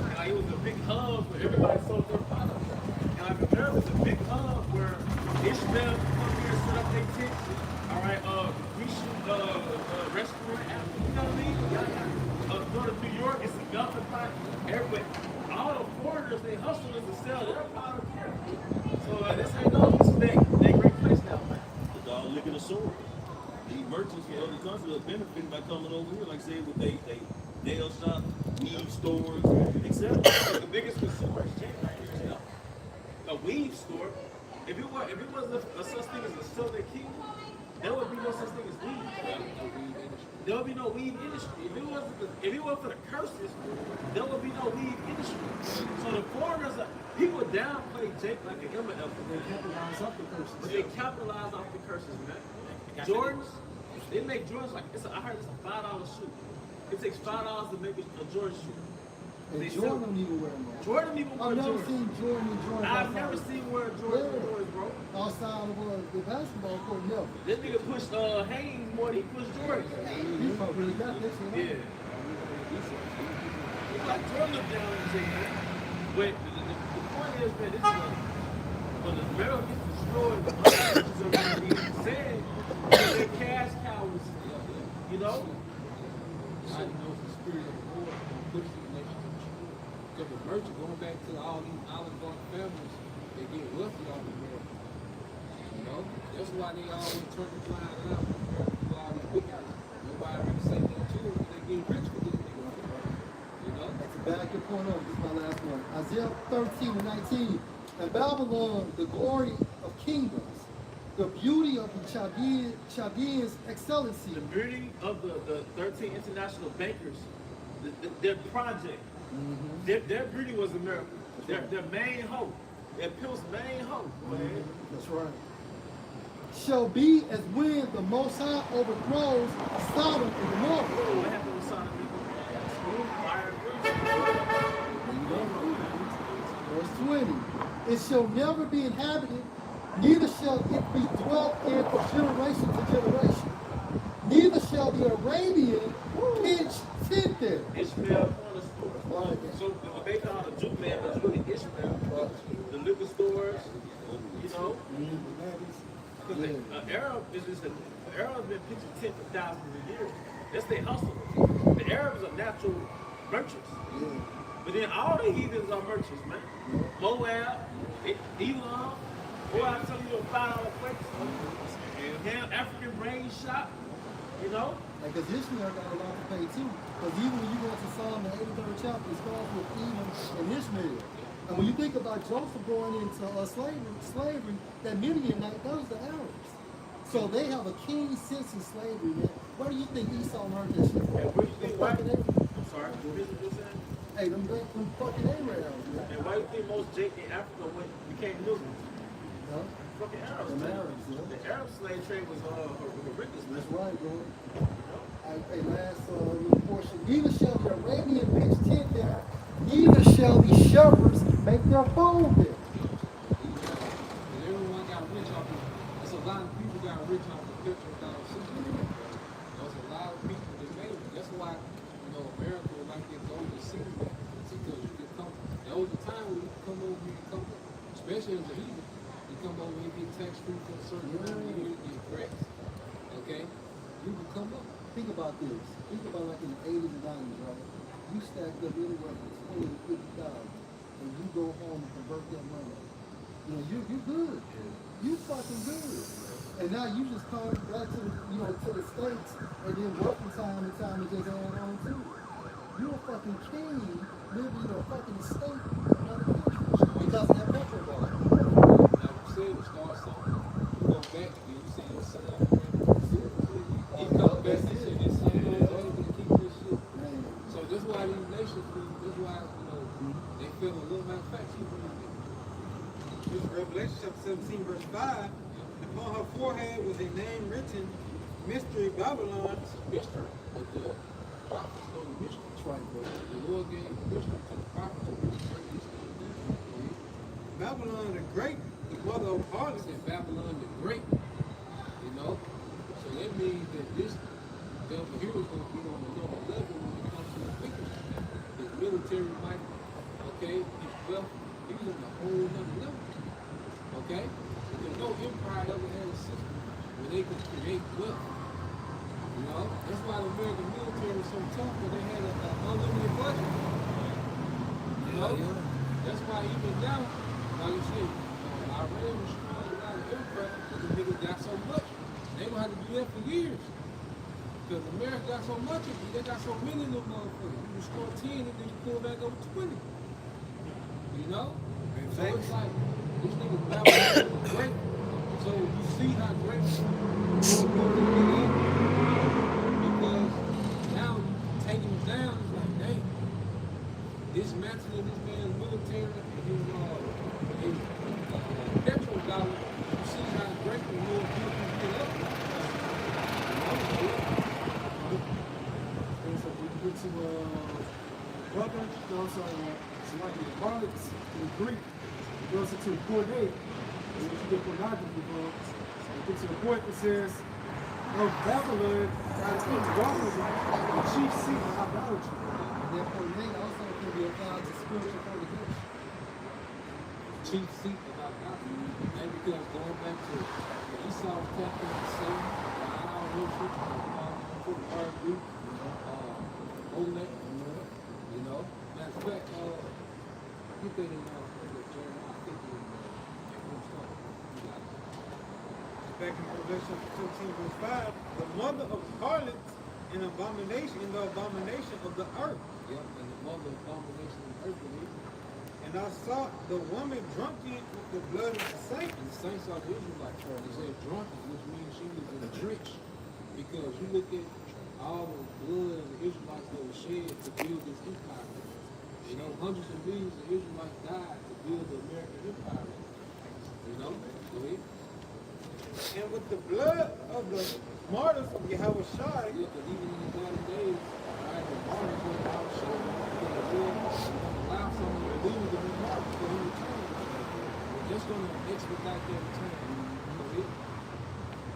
And like it was a big hub where everybody sold their products. And like America was a big hub where Ishmael could come here and set up their tent. All right, Grecian restaurant, you know what I mean? their hustle is to sell their product here. So this ain't no, this is they great place now, man. The dog licking the sword. These merchants from other countries are benefiting by coming over here, like I said, with they nail shop, weave stores, etc. The biggest consumer exchange right here is a weave store. If it was a such thing as a Southern Kingdom, there would be no such thing as weave. There would be no weave industry. If it wasn't for the curses, there would be no weave industry. So the foreigners, people downplay Jake like an MF. They capitalize off the curses. But they capitalize off the curses, man. Jordans, they make Jordans like I heard it's a $5 shoe. It takes $5 to make a Jordan shoe. And Jordan don't even wear them. Jordan don't even wear I've never Jordans. seen Jordan and Jordan. I've never seen wear Jordan Jordans, bro. Outside of the basketball court, never. This nigga pushed Haynes more than he pushed Jordan. He probably really got this one. Yeah. It's like Jordan looked down on Jake, man. But the point is, man, this is when the barrel gets destroyed, the other churches are going to be saying that they're cash cows, you know? I know the spirit of the Lord will push these nations. Because the merchant going back to all these Olive Garden families, they get wealthy off the world. You know? That's why they always turn the blind eye out. People always look at it. Nobody really say that to them, they get rich with this nigga. You know? To back your point up, this is my last one. Isaiah 13 and 19. And Babylon, the glory of kingdoms, the beauty of the Chaldeans' excellency. The beauty of the 13 international bankers, their project, their beauty was a miracle. Their main hope, their Pil's main hope. That's right. Shall be as when the Most High overthrows Sodom and Gomorrah. What happened with Sodom and Gomorrah? Verse 20. It shall never be inhabited, neither shall it be dwelt in from generation to generation. Neither shall the Arabian pitch tent there. Ishmael cornerstone. So they call the Jew man, but it's really Ishmael. The liquor stores, you know. Because the Arab is just the Arabs been pitching tent for thousands of years. That's their hustle. The Arabs are natural merchants. But then all the heathens are merchants, man. Moab, Elam, boy, I tell you, a $5 place. Damn African brain shop, you know? Because Ishmael got a lot to pay too. Because even when you go to Psalm, the 83rd chapter, it starts with Edom and Ishmael. And when you think about Joseph going into slavery, that Midianite, those are the Arabs. So they have a keen sense of slavery, man. Where do you think Esau learned that shit from? And what do you think, why? I'm sorry, what did you say? Hey, them fucking Arabs, man. And why do you think most Jake in Africa became Muslims? Huh? Fucking Arabs. Them man. Arabs, yeah. The Arab slave trade was horrendous. That's right, bro. Hey, last little portion. Neither shall the Arabian pitch tent there, neither shall the shepherds make their fold there. And everyone got rich off of it. There's a lot of people got rich off the picture without seeing. There's a lot of people that made it. That's why, you know, America would like to go to see that. Because you can come. There was a time when you could come over here and come, especially as a heathen, you come over here and get tax free for a certain amount of years, get cracks. Okay? You can come up. Think about this. Think about like in the 80s and 90s, right? You stacked up anywhere from 20 to 50,000, and you go home and convert that money. You know, you good. You fucking good. And now you just come back to the States, and then work from time to time and just add on to it. You a fucking king living in a fucking state in another country because of that petrol bar. Like you said, it starts something. You go back and you see your son. He come back and say this son goes over to keep this shit. So that's why these nations, that's why, you know, they feel a little manufactured. This is Revelation chapter 17, verse 5. Upon her forehead was a name written, Mystery Babylon. Mystery. But the prophets know the mystery. That's right, bro. The Lord gave the mystery to the prophets. Babylon the Great, the mother of harlots. Said Babylon the Great. You know? So that means that this devil here is going to be on another level when it comes to the wickedness. His military might, okay, his wealth, he was on a whole nother level. Okay? Because no empire ever had a system where they could create wealth. You know? That's why the American military was so tough, because they had an unlimited budget. You know? That's why even now, like you said, Iran was strong a lot of aircraft, but the niggas got so much. They gonna have to do that for years. Because America got so much of it, they got so many of them motherfuckers. You can score 10 and then you pull back over 20. You know? So it's like, this nigga's Babylon great. So you see how great because now you taking him down, it's like, dang, dismantling this man's military and his petrol dollar, you see how great the Lord people get up. And so we get to brother, also like the varlets in Greek, it goes into the Corday, and what you get pornography from. So we get to the point that says, of Babylon, God is indwelling the chief seat of idolatry. And therefore, name also can be applied to spiritual fornication. Chief seat of idolatry. And because going back to Esau tapping the same, the idol worship, put the hard group, Olek, you know. Matter of fact, get that in Jeremiah 50 and Back in Revelation 15 verse 5, the mother of harlots and abomination in the abomination of the earth. Yep, and the mother of abomination of the earth, believe. And I saw the woman drunken with the blood of the saints. And the saints are the Israelites. They said drunken, which means she was in a drench. Because you look at all the blood of the Israelites that was shed to build this empire. You know, hundreds of millions of Israelites died to build the American empire. You know? Go ahead. And with the blood of the martyrs of Yahweh Shai, Yeah, because even in the 90 days, right, the martyrs were out showing because the Lord allow some of the believers to be martyred for him to return. We're just going to expedite their return. Go ahead.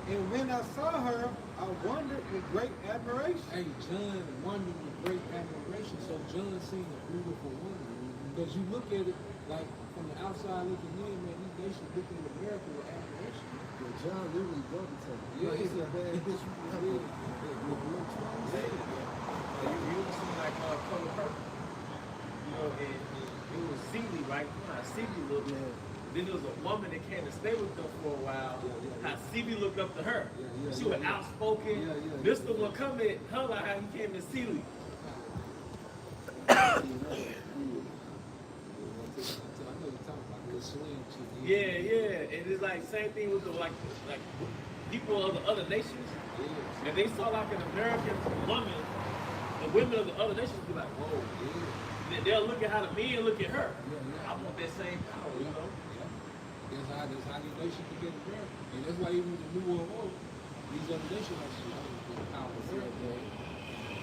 and when I saw her, I wondered with great admiration. Hey, John wondered with great admiration. So John seen a beautiful woman. Because you look at it like from the outside looking in, man, these nations look at America with admiration. But John literally broke it to him. Yeah, Like, he said, bad bitch, you have to You see like color purple. You know, and it was Seeley, right? You know how Seeley looked. Then there was a woman that came to stay with them for a while. How Seeley looked up to her. She was outspoken. Mr. would come at her like how he came to Seeley. Yeah, yeah. And it's like same thing with the like people of the other nations. If they saw like an American woman, the women of the other nations would be like, whoa. They'll look at how the men look at her. I want that same power, you know? That's how these nations can get America. And that's why even with the New World Order, these other nations are the power of America.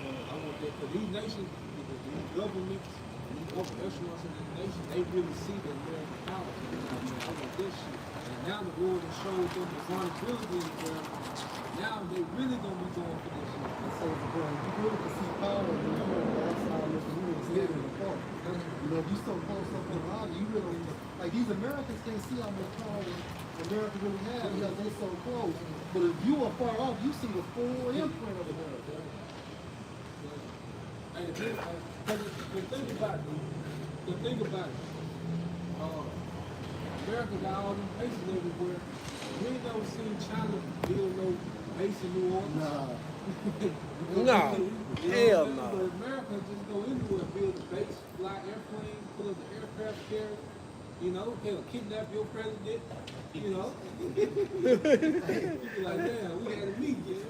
I want that for these nations, these governments, these upper echelons of these nations, they really see the American power. I want this shit. And now the Lord has showed them the vulnerability in America. Now they really gonna be going for this shit. And so, bro, you really can see power when you on the outside looking in and standing in the park. You know, if you so close up on the line, you really, like these Americans can't see how much power America really has because they're so close. But if you are far off, you see the full imprint of America. And the thing about it, America got all these bases everywhere. We ain't never seen China build no base in New Orleans. Nah. No. Hell no. But America just go anywhere, build a base, fly airplanes, pull up the aircraft carrier, you know, hell, kidnap your president, you know. Like, damn, we had a meeting.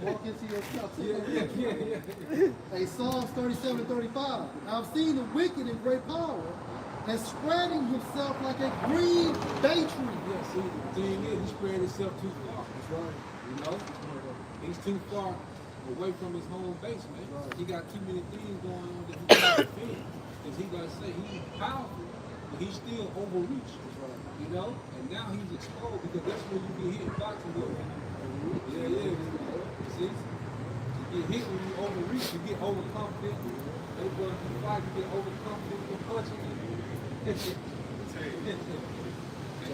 Walk into your shop. Yeah. Hey, Psalms 37:35. I've seen the wicked in great power and spreading himself like a green bay tree. Yeah, see, the thing is, he spread himself too far. That's right. You know? He's too far away from his home base, man. He got too many things going on that he can't defend. Because he got to say, he's powerful, but he's still overreach. You know? And now he's exposed because that's when you get hit boxing with. Yeah. You see? You get hit when you overreach, you get overconfident. They go to the fight, you get overconfident, you punching. And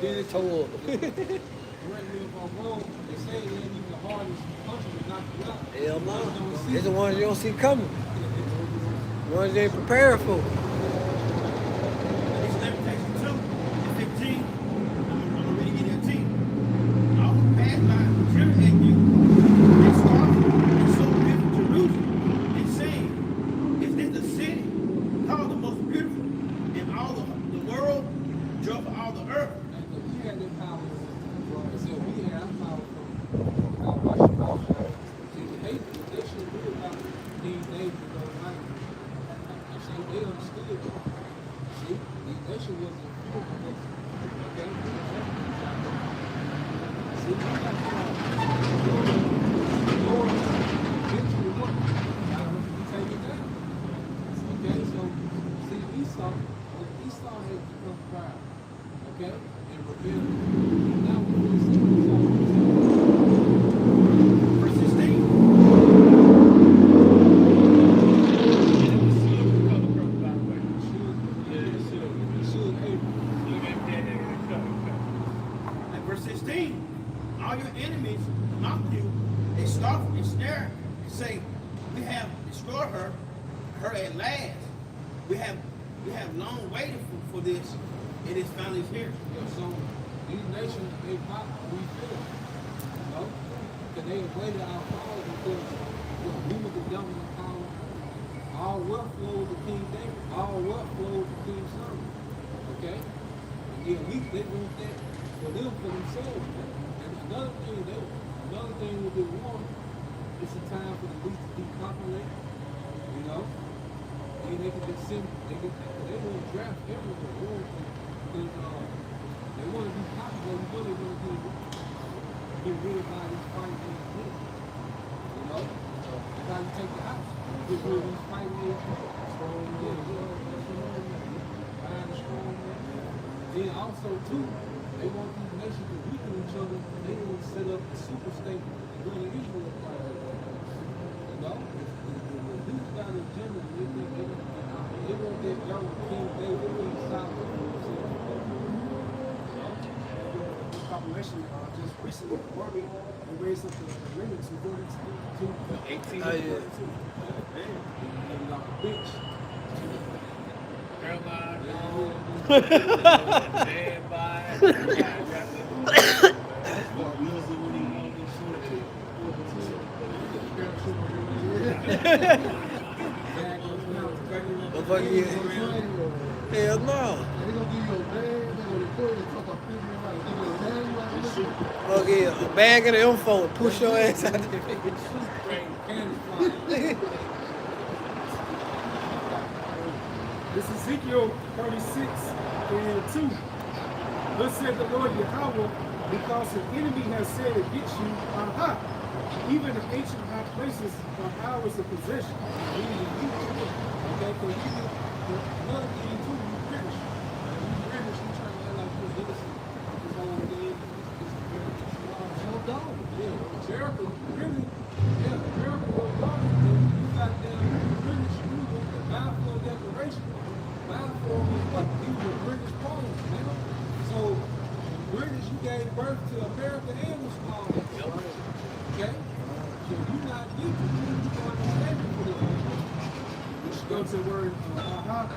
then it's Told. correct me if I'm wrong, they say it ain't even the hardest puncher to knock you out. Hell no. You don't see It's the it. ones you don't see coming. Ones they prepared for. It's Lamentation 2 and 15. I'm gonna read it in 10. All who pass by jeering at you, and scoffing, and so beautiful Jerusalem, and saying, is this the city called the most beautiful in all the world, joy for all the earth? And we had that power. So we had our power from our Washington. See, they should do about King David or Mike. See, they understood. See, the nation wasn't beautiful. Okay? See, we got Lord eventually what? We take it down. Okay, so see, Esau had to become proud. Okay? And rebel. Now we really see Verse 16. And verse 16. All your enemies mock you, they scoff and stare and say, we have destroyed her at last. We have long waited for this. It is finally here. Yeah, so these nations, they pop, we feel it. You know? Because they avoided our power because we were the dominant power. All wealth flowed to King David. All wealth flowed to King Solomon. Okay? And yeah, they want that for themselves. And another thing with the war, it's a time for the least to depopulate. You know? And they can just send, they want to draft everywhere. They want to be popular, you know they want to get rid of all these fighting agents. You know? That's how you take the house. Get rid of these fighting agents. Strong men. Find the strong men. Then also too, they want these nations to weaken each other. They want to set up a super state and do the Israel project. You know? The youth got an agenda. They want that young King David, King Solomon. Population just recently, the Army, they raised up the limit to 42. 18. Oh, yeah. And like a bitch. Hell no. They're gonna give you a bag, they're gonna record it, talk about figuring out, give you a bag like this. Okay, a bag of the info and push your ass out there. This is Ezekiel 36 and 2. Thus said the Lord Yahweh, because the enemy has said against you, aha, even the ancient high places are ours of possession. Okay, so another thing too, you British. You British, you trying to act like you're innocent. This whole thing is very small. No dog. Yeah, Jericho, really, Jericho was gone. You got them British, you were the Balfour Declaration. Balfour was what? He was a British colony, man. So, British, you gave birth to America and was colony. Okay? So you're not deep. You're going to stand for this. Go to the word aha,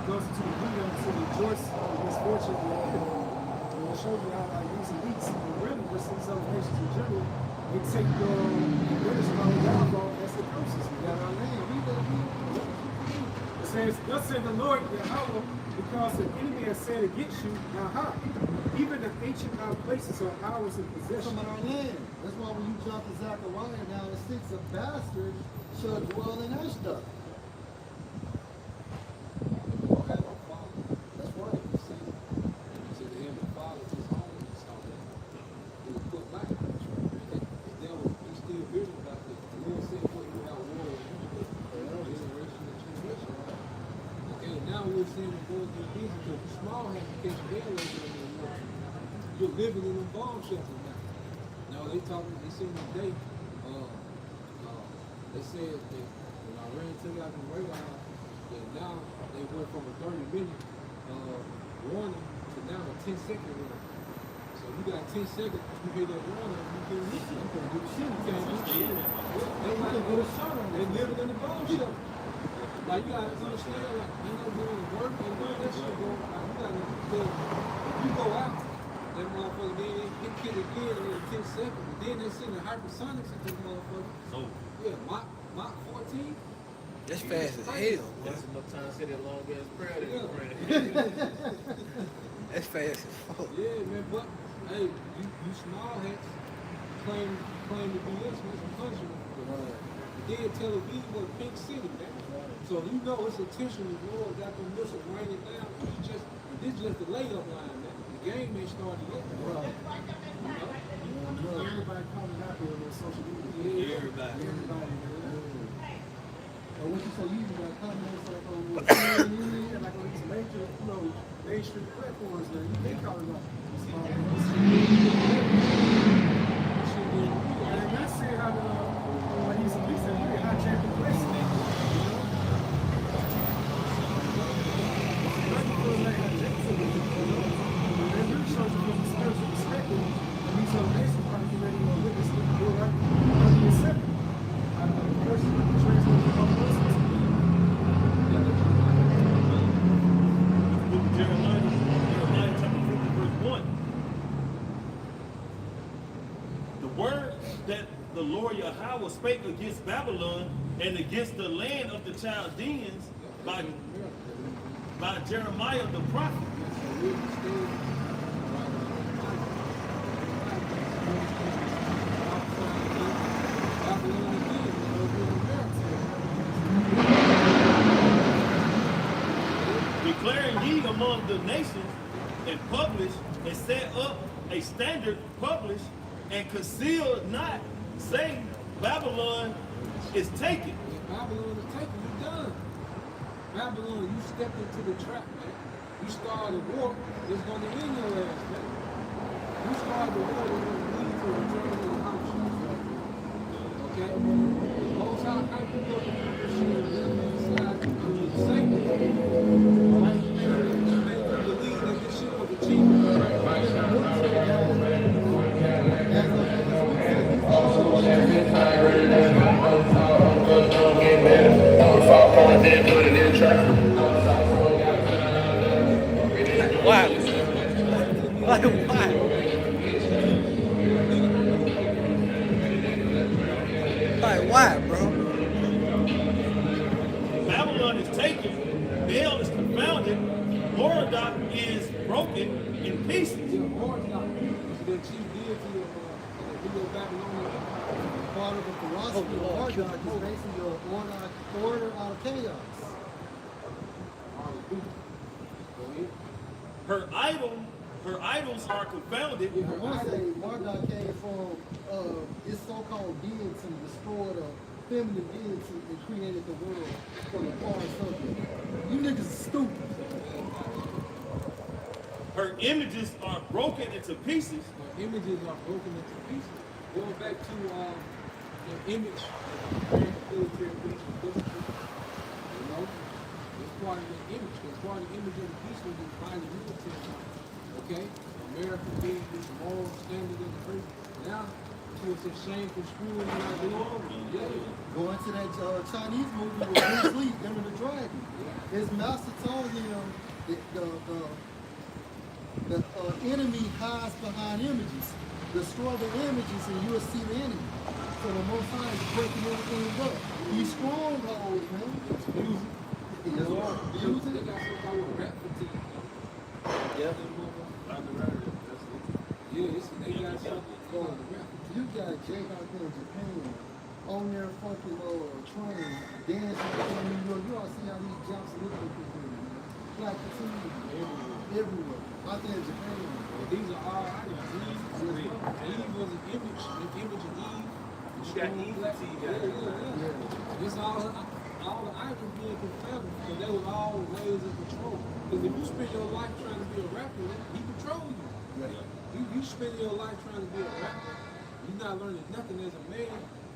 goes to the kingdom to rejoice in misfortune. And we'll show you how these elites, and really just these other nations in general, they take the British downfall as the curses. We got our name. It says, thus said the Lord Yahweh, because the enemy has said against you, aha, even the ancient high places are ours in possession. Some of our land. That's why when you jump to Zechariah down the 6, a bastard shall dwell in Ashdod. That's right. See, the heavenly Father is home and saw that. He was put back. The devil, he's still bitter about this. The Lord said, what you got war with generation and generation. Okay, now we're seeing the going through this because the small has to catch their way in the war. You're living in a bomb shelter now. Now they said today, they said that when Iran took out the radar, that now they went from a 30-minute warning to now a 10-second warning. So you got 10 seconds, you hear that warning, you can't listen. You can't do shit. You can't do shit. They might go to shut them. They're living in the bomb shelter. Like, you gotta understand, like, you know, doing the work and doing that shit, bro. Like, you gotta, because if you go out, that motherfucker, then it kill again in 10 seconds. And then they send the hypersonics at this motherfucker. So, Yeah, Mach 14. That's fast as hell, boy. that's enough time to say that long ass prayer that Yeah. you praying. That's fast as fuck. Yeah, man, but, hey, you small hats claim to be this, Mr. Country. Then Tel Aviv was Pink City, man. So you know it's intentional. The Lord got them missiles raining down. This just the layup line, man. The game ain't started yet. Everybody coming out here on social media. Yeah. Everybody. Or what you say, you even got comments like on what? Yeah, like on these major, mainstream platforms now, you can call it out. And I see how when he's at least really hijacked the president. It really shows you from a spiritual perspective, and these other nations probably get ready to witness the real right in a second. I don't know, the person translates the whole person to me. Book of Jeremiah chapter 50, verse 1. The word that the Lord Yahweh spake against Babylon and against the land of the Chaldeans by Jeremiah the prophet. Declaring ye among the nations and publish and set up a standard, publish and conceal not, saying Babylon is taken. Babylon is taken, you done. Babylon, you stepped into the trap, man. You started a war, it's gonna end your ass, man. You started a war, it's gonna lead to a return to the house. Okay? The most high hype you go to this shit is inside of Satan. Right? You made them believe that this shit was achievable. Why? Why, bro? Babylon is taken, Baal is confounded, Mordok is broken in pieces. Yeah, Mordok is the chief deity of the Babylonian Empire. Part of the philosophy of Marduk is basically your order out of chaos. Her idols are confounded. I want to say Marduk came from this so-called deity, destroyed a feminine deity and created the world from a foreign subject. You niggas are stupid. Her images are broken into pieces. Her images are broken into pieces. Going back to the image of the military beast of discipline, you know, it's part of the image. It's part of the image of the beast when you find the military. Okay? America being this moral standard of the earth. Now, it's a shameful screwing in our doing. Yeah. Go into that Chinese movie with Bruce Lee, Enter the Dragon. His master told him the enemy hides behind images. Destroy the images and you'll see the enemy. So the Most High is breaking everything up. These strongholds, man. Use it. Use it. They got some kind of rap fatigue. Yeah. Yeah, they got something called rap. You got Jake out there in Japan on their fucking train dancing in New York. You all see how these jumps look like this, man. Black fatigue everywhere. Out there in Japan. Well, these are all items. Eve was an image of Eve. You got Eve black. Yeah. It's all the items being confounded because they was all ways of control. Because if you spend your life trying to be a rapper, he controls you. Yeah. You spend your life trying to be a rapper, you're not learning nothing as a man,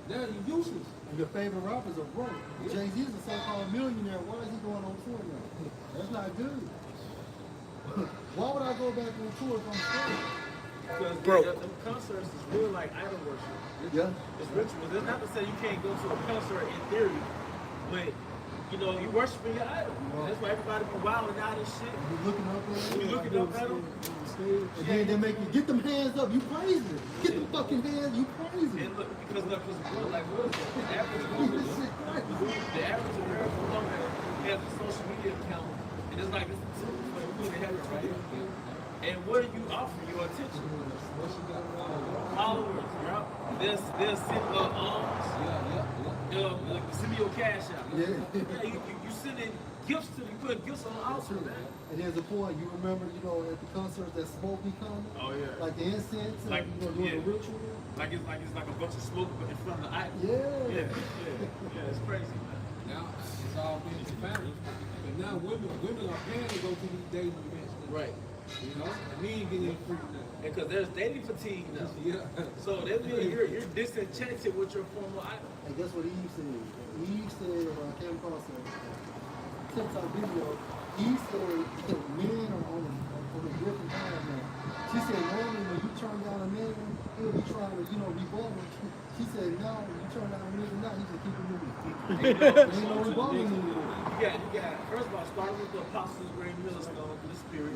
now you're useless. And your favorite rappers are broke. Jay-Z's a so-called millionaire. Why is he going on tour now? That's not good. Why would I go back on tour if I'm straight? Because Bro. the concerts is real like idol worship. Yeah. It's rituals. It's not to say you can't go to a concert in theory, but you know, you worshiping your idol. That's why everybody be wilding out and shit. You looking up at You looking up at them. and then they make you get them hands up, you praising. Get them fucking hands, you praising. And look, because like what is it? The average woman, the average American woman has a social media account, and it's like this is for the heaven, right? And what are you offering your attention? Followers, bro. They'll send alms. Send me your cash out. You sending gifts to me, putting gifts on the altar, man. And there's a point, you remember, you know, at the concerts that smoke be coming? Oh yeah. Like the incense, Like, and, you know, doing the ritual. Like it's like a bunch of smoke in front of the idol. Yeah. Yeah, it's crazy, man. Now it's all been to family. But now women are paying to go to these dating events. Right. You know, men get in free now. Because there's dating fatigue now. Yeah. So that means you're disenchanted with your former idol. And guess what Eve said? Eve said, when I came across a TikTok video, Eve said men are on a different time now. She said, normally when you turn down a man, he'll be trying to, you know, rebuttal. She said, no, when you turn down a man, now, he just keep it moving. Ain't no rebuttal anymore. You got, first of all, starting with the Apostles' Great Millstone through the Spirit.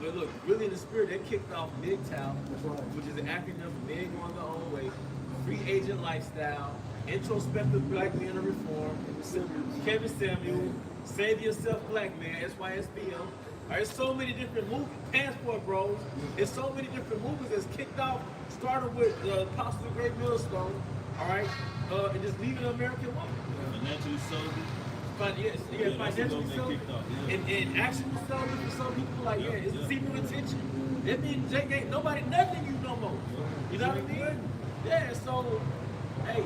But look, really in the Spirit, they kicked off MGTOW, which is an acronym for Men Going Their Own Way, Free Agent Lifestyle, Introspective Black Men of Reform, Kevin Samuel, Save Yourself Black Man, SYSBM. There's so many different movies, Passport Bros. There's so many different movies that's kicked off, started with the Apostles of Great Millstone, all right, and just leaving the American woman. Financially sober. Financially sober. And actual sober for some people, like, it's seeking attention. That means ain't nobody nothing you no more. You know what I mean? Yeah, so, hey,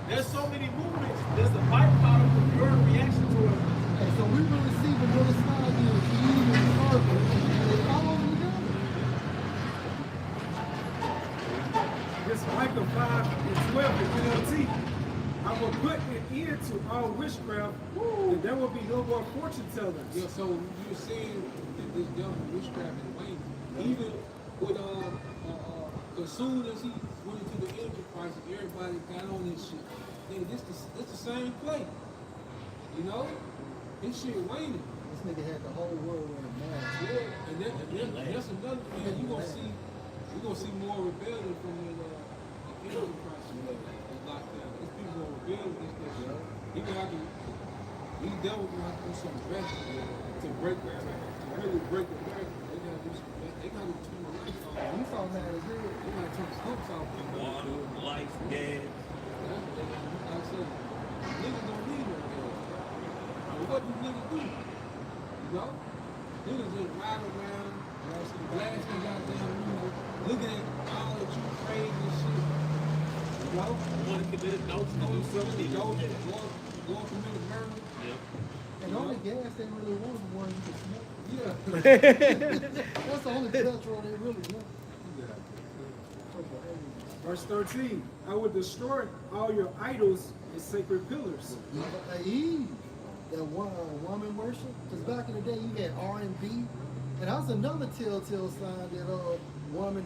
there's so many movements. There's a byproduct of your reaction to it. Hey, so we really see the Will Smith here, Eve and Harvey, they all over together. This Micah 5:12 in NLT. I will put an end to all witchcraft, and there will be no more fortune tellers. Yeah, so you're saying that this devil witchcraft is waning. Even with as soon as he went into the energy crisis, everybody got on this shit. Then this the same play. You know? This shit waning. This nigga had the whole world wearing a mask. Yeah, and that's another thing. You're gonna see more rebellion from the energy crisis. Lockdown. These people gonna rebel against that shit. These devils gonna have to do some best to really break the barrier. They gotta turn the lights off. You saw mad as hell. They gotta turn the pumps off. Water, life, gas. Like I said, niggas don't need no gas. What do niggas do? You know? Niggas just ride around, blasting goddamn, looking at all that you praise and shit. You know? Want to commit adultery, do something. Go commit a murder. And the only gas they really want is the one you can smoke. Yeah. That's the only petrol they really want. Verse 13, I will destroy all your idols and sacred pillars. Eve, that woman worship, because back in the day you had R&B, and that was another telltale sign that women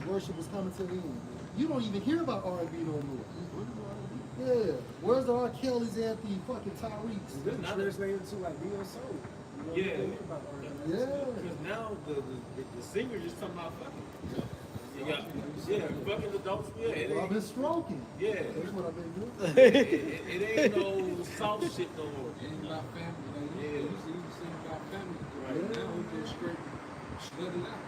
worship was coming to the end. You don't even hear about R&B no more. Yeah, where's the R. Kelly's at the fucking Tyreeks? This is translated to like neo soul. You know, Yeah. you don't hear about R&B. Yeah. Because now the singer just talking about fucking. Yeah, fucking adults. Yeah, it Well, I've ain't. been stroking. Yeah. That's what I've been doing. It ain't no soft shit no more. It ain't about family. Like, Yeah. you used to sing about family. Right. Now we just straight shut it out.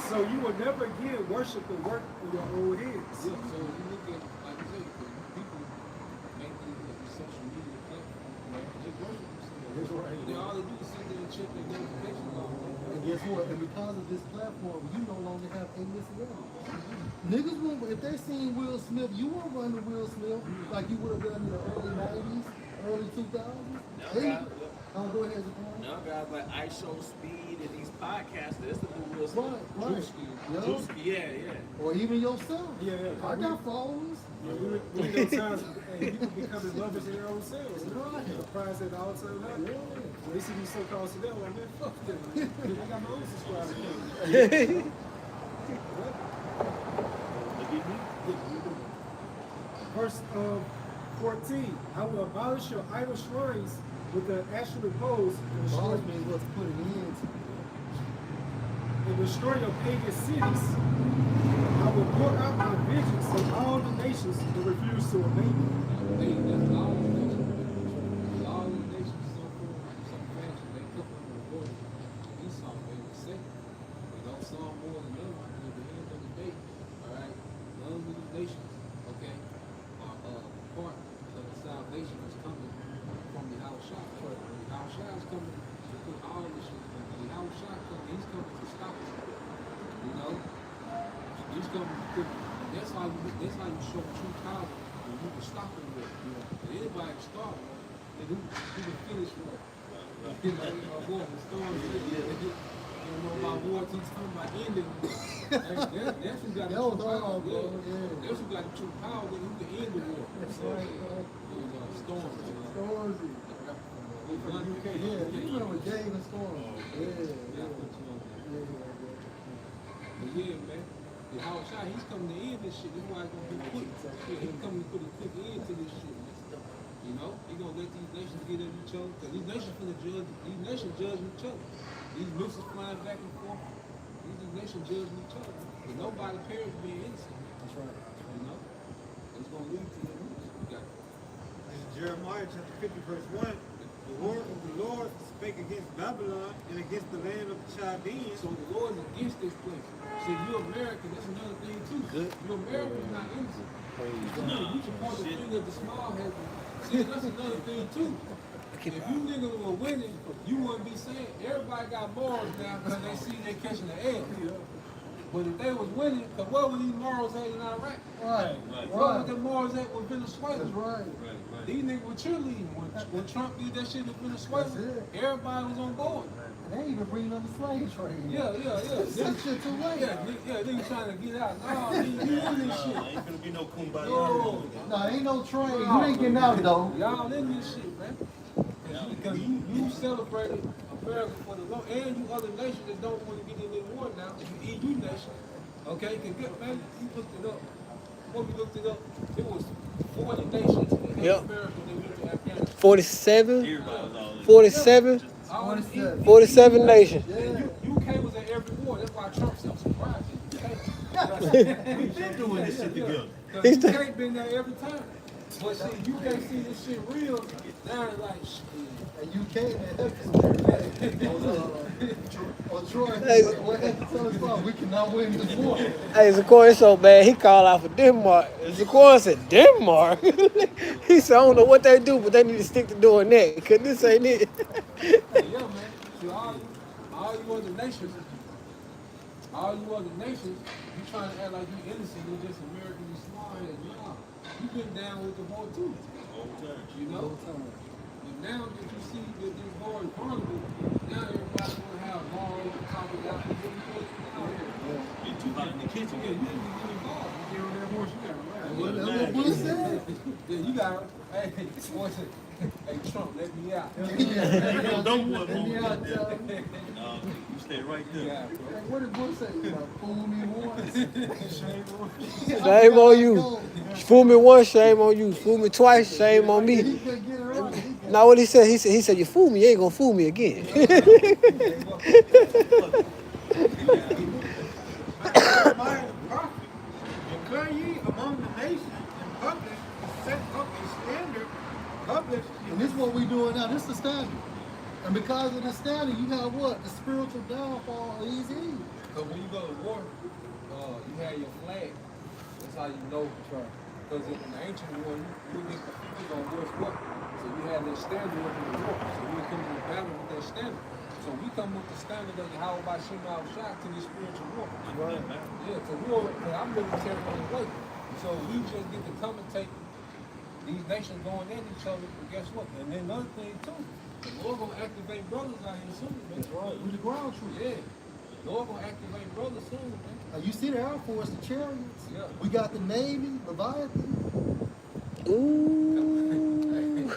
So you will never again worship the work of your own hands. Yeah, so you look at, like you say, people make these social media platforms, they worship themselves. They all they do is sit there and check their notification log. And guess what? And because of this platform, you no longer have A-list levels. Niggas won't, if they seen Will Smith, you won't run to Will Smith like you would have done in the early 90s, early 2000s. Go ahead, Japan. Now guys like I Show Speed and these podcasts, that's the new Will Smith. Right. Drewski, yeah. Or even yourself. Yeah. I got followers. Yeah, we know times people becoming lovers of their own selves. Right. Surprised at all time high. Yeah. When they see these so-called celebrities, like, man, fuck them. Man. I got my own subscribers. verse 14. I will abolish your idol shrines with the ashen repose and destroy, Abolish means what's put an end to. and destroy your pagan cities. I will pour out my vengeance on all the nations that refuse to obey me. Hey, that's all the nations. All the nations so full, so fashion. They come from the border. Esau, they were sick. They don't saw more than them at the end of the day. All right? None of these nations, okay, are part of the salvation that's coming from the house shop. The house shop is coming to put all this shit. The house shop coming, he's coming to stop it. You know? He's coming to put, and that's how you show true power. And you can stop it with, you know. And anybody can start one, and who can finish one. Like my boy, the storm, you know, my boy keeps talking about ending. That's who got the true power. That's who got the true power, who can end the war. That's right. Storms. Stormzy. Yeah, you remember Dave and Storm. But yeah, man. The house shot, he's coming to end this shit. That's why it's gonna be quick. Yeah, he's coming to put a quick end to this shit, man. You know, he's gonna let these nations get at each other. Cause these nations finna judge, these nations judging each other. These missiles flying back and forth. These nations judging each other. But nobody perish being innocent. That's right. You know? It's gonna lead to the news. You got it. This is Jeremiah chapter 50, verse 1. The word of the Lord spake against Babylon and against the land of the Chaldeans. So the Lord is against this place. See, you're American, that's another thing too. You're American, not innocent. You should point the finger at the small head. See, that's another thing too. If you niggas were winning, you wouldn't be saying everybody got morals now because they see they catching the L. But if they was winning, because what were these morals at in Iraq? Right. What were the morals at with Venezuela? That's right. These niggas were cheerleading. When Trump did that shit in Venezuela, everybody was on board. And they even bring up the slave trade. Yeah. That shit too late. Yeah, niggas trying to get out. No, you in this shit. Ain't gonna be no kumbaya. No, ain't no train. You ain't getting out though. Y'all in this shit, man. Because you celebrated America for the Lord, and you other nations that don't want to get in the war now. You EU nation, okay? Cause good, man, you looked it up. When we looked it up, it was 40 nations in America that went to Afghanistan. 47? 47? 47 nations. UK was at every war. That's why Trump said, I'm surprised. We've been doing this shit together. Because UK been there every time. But see, you can't see this shit real. Now it's like, shit. And you can't Troy, we cannot win this war. Hey, Zakor is so bad, he called out for Denmark. Zakor said, Denmark? He said, I don't know what they do, but they need to stick to doing that, because this ain't it. Yeah, man. See, all you other nations, you trying to act like you innocent, you're just American, you smart head. Nah, you been down with the war too. You know? But now that you see that this war is vulnerable, now everybody want to have morals and talk about it. Get too hot in the kitchen. Yeah, you need to get involved. You get on that horse, That's what Bush said. Yeah, you got it. Hey, what's it? Hey, Trump, let me out. Don't want Let me more. out, You stay right there. Yeah, bro. Hey, what did Bush say? You know, fool me once. Shame on you. Fool me once, shame on you. Fool me twice, shame on me. He couldn't get it right. Now what he said, he said, you fool me, you ain't gonna fool me again. Jeremiah the prophet, declare ye among the nations and publish, set up a standard, publish. And this is what we doing now. This is the standard. And because of the standard, you have what? The spiritual downfall of these Eve. Because when you go to war, you have your flag. That's how you know. Because in the ancient war, you get confused on what's what. So you had that standard up in the war. So we come to battle with that standard. So we come with the standard of the how about Shema Shah to this spiritual war. Right. Yeah, because I'm military on the way. So we just get to commentate these nations going at each other, but guess what? And then another thing too, the Lord gonna activate brothers out here soon, man. That's right. We the ground troops. Yeah. The Lord gonna activate brothers soon, man. You see the Air Force, the chariots. Yeah. We got the Navy, Leviathan. Ooh.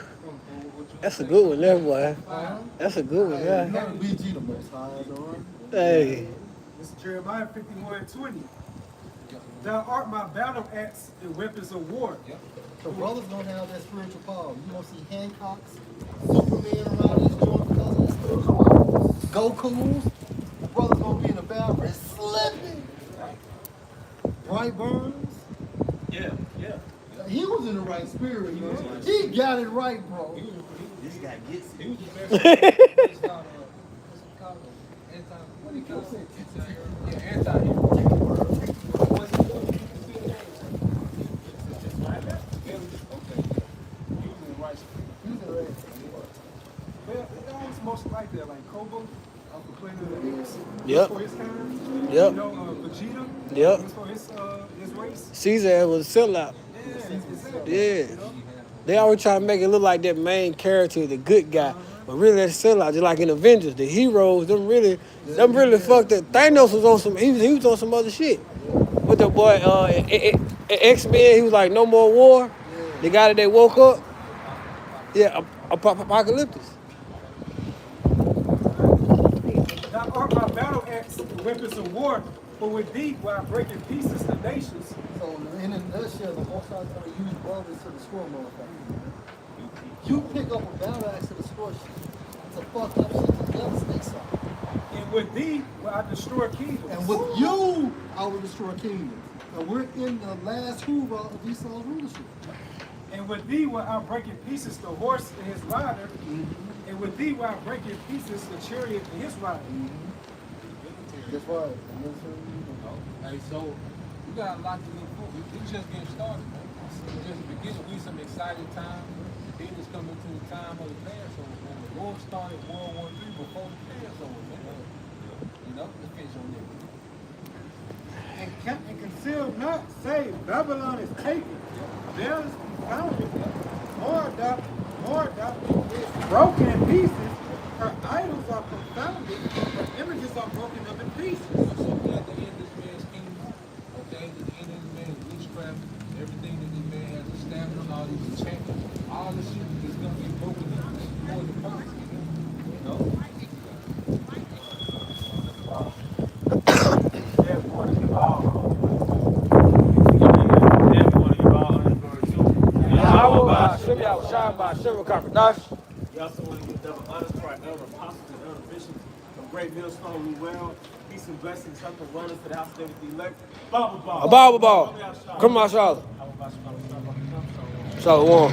That's a good one there, boy. That's a good one, yeah. BG the most high, though. Hey. This is Jeremiah 51:20. Thou art my battle axe and weapons of war. Yep. So brothers don't have that spiritual power. You don't see Hancocks, Superman around these joints because of that spiritual power. Goku's. The brothers gonna be in the bathroom slipping. Bright Burns. Yeah. He was in the right spirit, man. He got it right, bro. This guy gets it. He was the best. It's called, what's it called? What do you call it? Yeah, anti-hero. What's it called? Well, it always most like that, like Kobo, Uncle Planet of the Apes. Yep. For his kind. Yep. You know, Vegeta. Yep. For his race. Caesar was a sellout. Yeah, exactly. Yeah. You know? They always try to make it look like that main character, the good guy. But really that's a sellout, just like in Avengers. The heroes, them really fucked up. Thanos was on some, he was on some other shit. With the boy, X-Men, he was like, no more war. The guy that they woke up. Yeah, Apocalyptus. Now are my battle axe the weapons of war, but with thee will I break in pieces the nations. So in a nutshell, the Most High is going to use brothers to destroy motherfuckers. You pick up a battle axe to destroy shit, to fuck up shit, to devastate something. And with thee will I destroy kingdoms. And with you, I will destroy kingdoms. And we're in the last hoorah of Esau's rulership. And with thee will I break in pieces the horse and his rider. And with thee will I break in pieces the chariot and his rider. That's right. Hey, so we got a lot to look for. We just getting started, man. We're just beginning. We some exciting times. Then it's coming to the time of the Passover, man. The Lord started World War III before the Passover, man. You know, let's finish on that. And conceal not, say Babylon is taken. There is confounded. Mordok is broken in pieces. Her idols are confounded. Her images are broken up in pieces. So we at the end of this man's kingdom, okay? At the end of this man's witchcraft, everything that this man has established, all these enchantments, all this shit is going to be broken up for the prophecy. You know? You also want to give double honors to our elder apostles and elder bishops of Great Millstone, we well. Peace and blessings, help and runners for the house of David the elect. Bible ball. A Bible ball. Come on, Charlotte. Shalom.